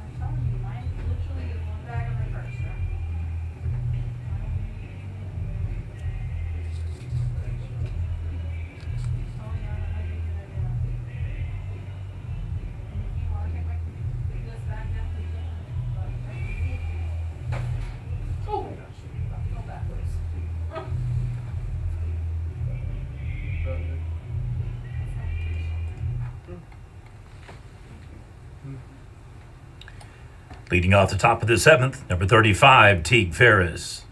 S3: I'm telling you, mine literally is one bag of reverse, sir. Oh, yeah, that might be a good idea. And if you wanna take this back down, we can, but if you need to. Oh my gosh, about to go backwards.
S1: Leading off the top of the seventh, number 35, Teague Ferris.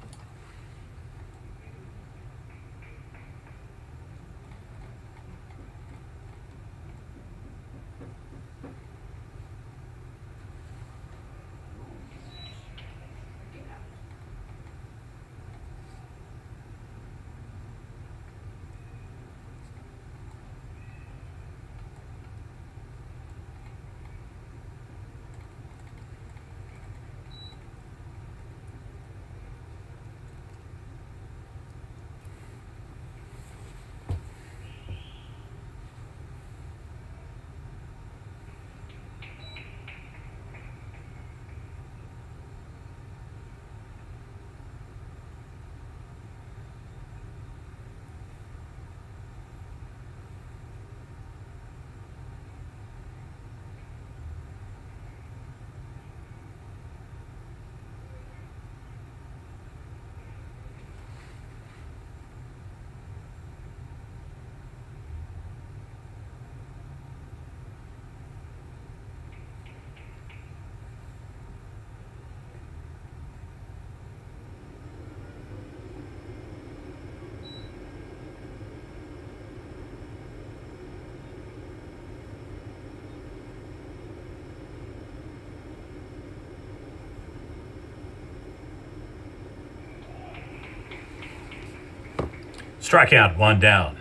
S1: Strikeout, one down.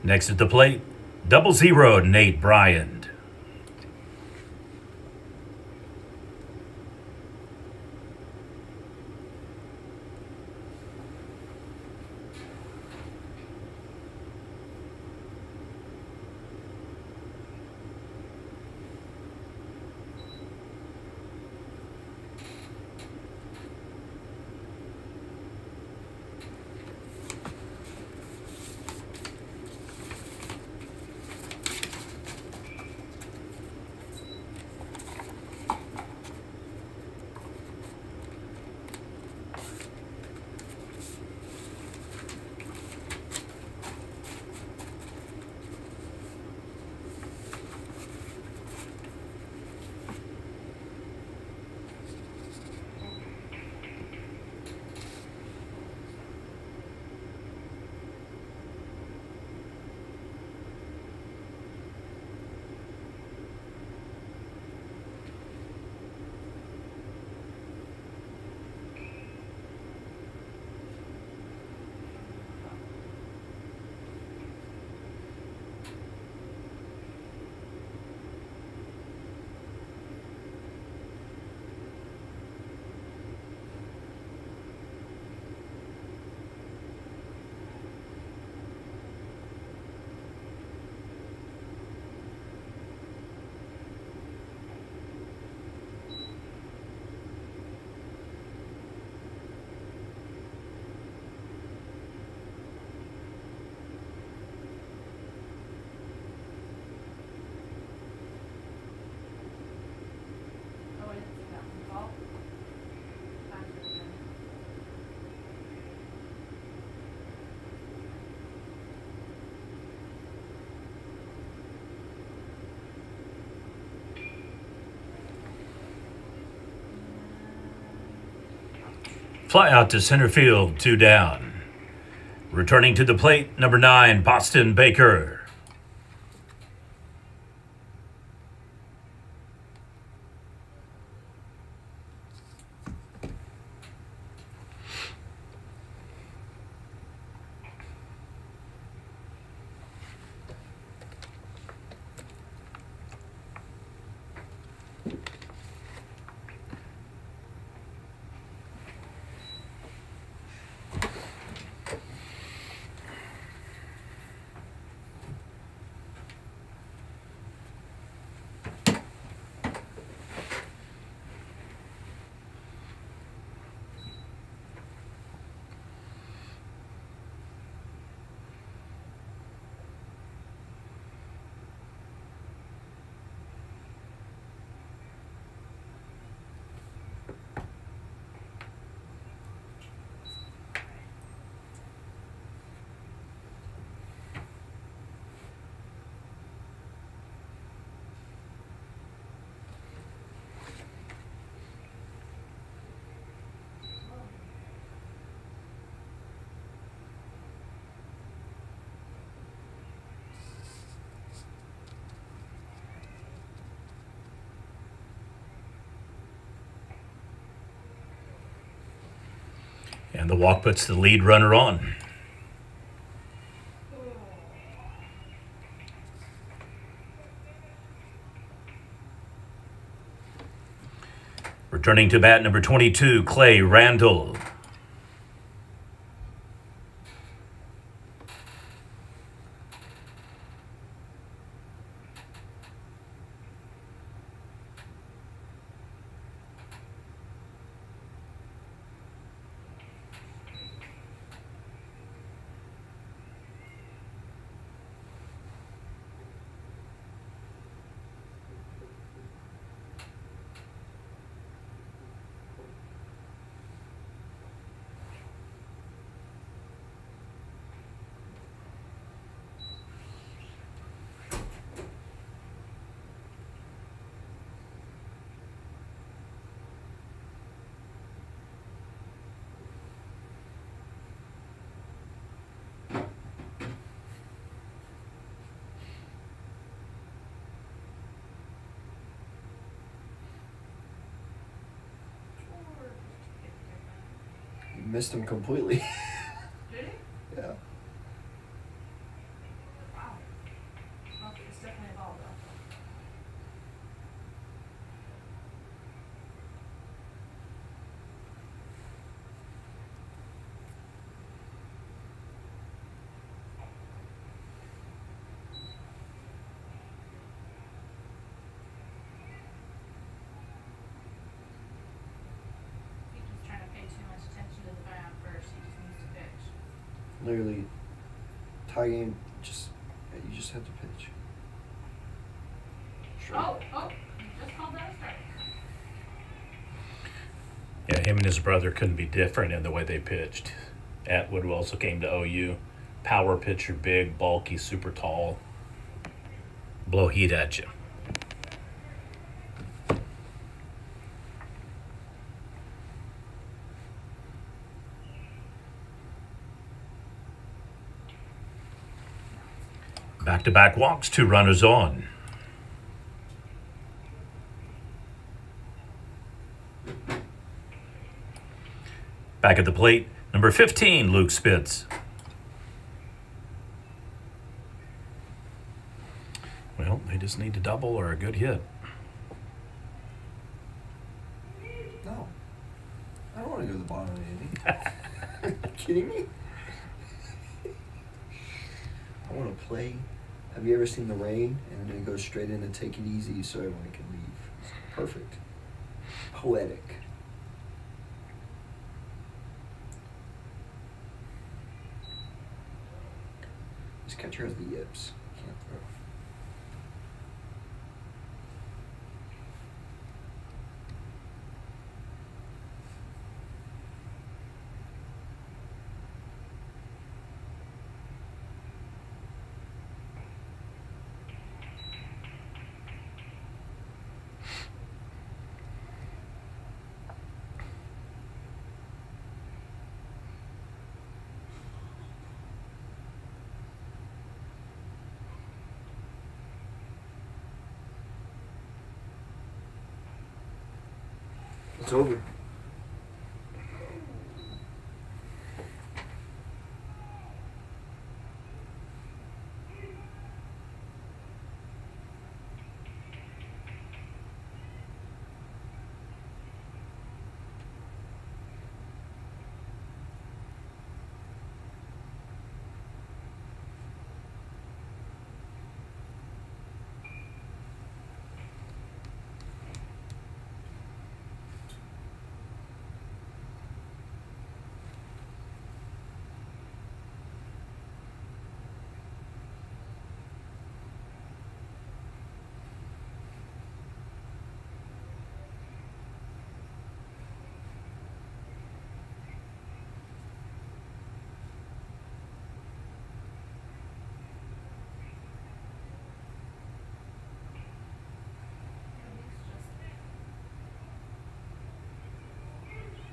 S1: Next at the plate, 0-0, Nate Bryant. Fly out to center field, 2 down. Returning to the plate, number 9, Boston Baker. And the walk puts the lead runner on. Returning to bat, number 22, Clay Randall.
S5: You missed him completely.
S3: Did he?
S5: Yeah.
S3: Wow. Okay, it's definitely a ball though. He keeps trying to pay too much attention to the bat first. He just needs to pitch.
S5: Literally, tie game. You just have to pitch. Sure.
S3: Oh, you just called that a strike.
S1: Yeah, him and his brother couldn't be different in the way they pitched. Atwood also came to OU. Power pitcher, big, bulky, super tall. Blow heat at you. Back-to-back walks, 2 runners on. Back at the plate, number 15, Luke Spitz. Well, they just need a double or a good hit.
S5: No. I don't want to go to the bottom of the inning. Are you kidding me? I want to play. Have you ever seen The Rain? And then go straight in and take it easy so everyone can leave. It's perfect. Poetic. This catcher has the yips. Can't throw. It's over.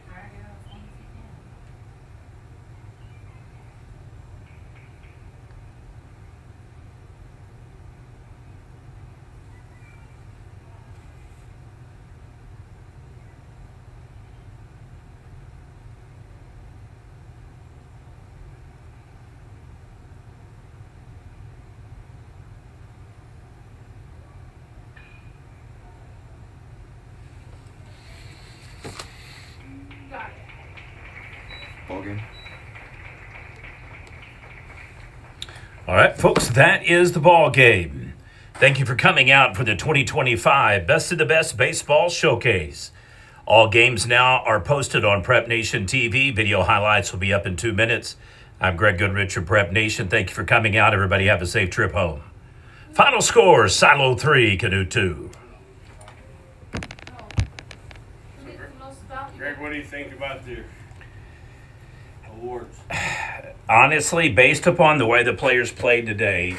S3: Drag it out as long as you can. Got it.
S5: Ball game.
S1: All right, folks, that is the ball game. Thank you for coming out for the 2025 Best of the Best Baseball Showcase. All games now are posted on Prep Nation TV. Video highlights will be up in 2 minutes. I'm Greg Goodrich of Prep Nation. Thank you for coming out. Everybody have a safe trip home. Final score, Silo 3, Canute 2.
S4: Greg, what do you think about the awards?
S1: Honestly, based upon the way the players played today,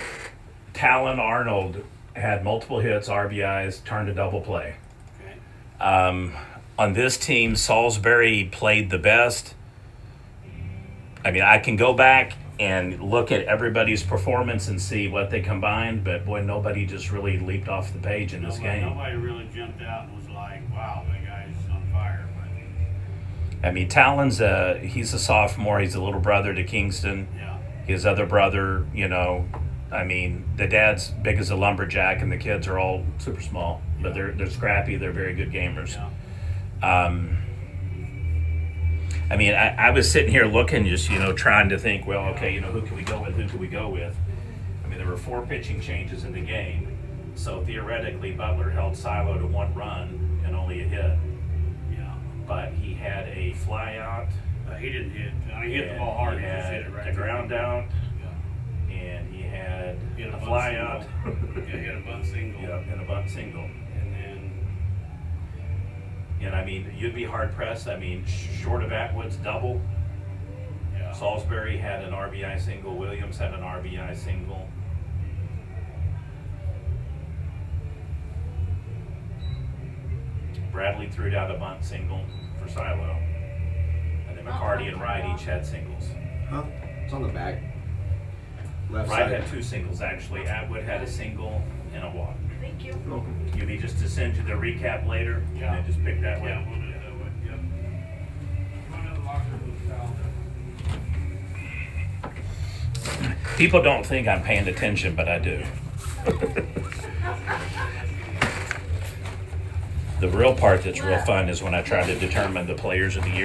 S1: Talon Arnold had multiple hits, RBIs, turned a double play.
S4: Okay.
S1: On this team, Salisbury played the best. I mean, I can go back and look at everybody's performance and see what they combined, but boy, nobody just really leaped off the page in this game.
S4: Nobody really jumped out and was like, wow, that guy's on fire. But,
S1: I mean, Talon's he's a sophomore. He's a little brother to Kingston.
S4: yeah.
S1: His other brother, you know, I mean, the dad's big as a lumberjack, and the kids are all super small, but they're scrappy. They're very good gamers.
S4: Yeah.
S1: I mean, I was sitting here looking, just, you know, trying to think, well, okay, you know, who can we go with? Who can we go with? I mean, there were 4 pitching changes in the game. So theoretically, Butler held Silo to 1 run and only a hit.
S4: Yeah.
S1: But he had a fly out.
S4: He didn't hit. I mean, he hit the ball hard.
S1: He
S4: He just
S1: had
S4: hit it right.
S1: a ground out,
S4: Yeah.
S1: and he had
S4: He had
S1: a
S4: bunt
S1: fly
S4: single.
S1: out.
S4: Yeah, he had a bunt single.
S1: Yeah, and a bunt single.
S4: And then,
S1: And I mean, you'd be hard pressed. I mean, short of Atwood's double,
S4: yeah.
S1: Salisbury had an RBI single. Williams had an RBI single. Bradley threw down a bunt single for Silo. And then McCarty and Wright each had singles.
S5: Huh? It's on the back. Left
S1: Wright
S5: side.
S1: had 2 singles, actually. Atwood had a single and a walk.
S3: Thank you.
S5: Welcome.
S1: You need just to send you the recap later,
S4: Yeah.
S1: and then just pick that
S4: Yeah,
S1: one.
S4: we'll do it that way. Yep. One of the lockers was fouled.
S1: People don't think I'm paying attention, but I do. The real part that's real fun is when I try to determine the players of the year.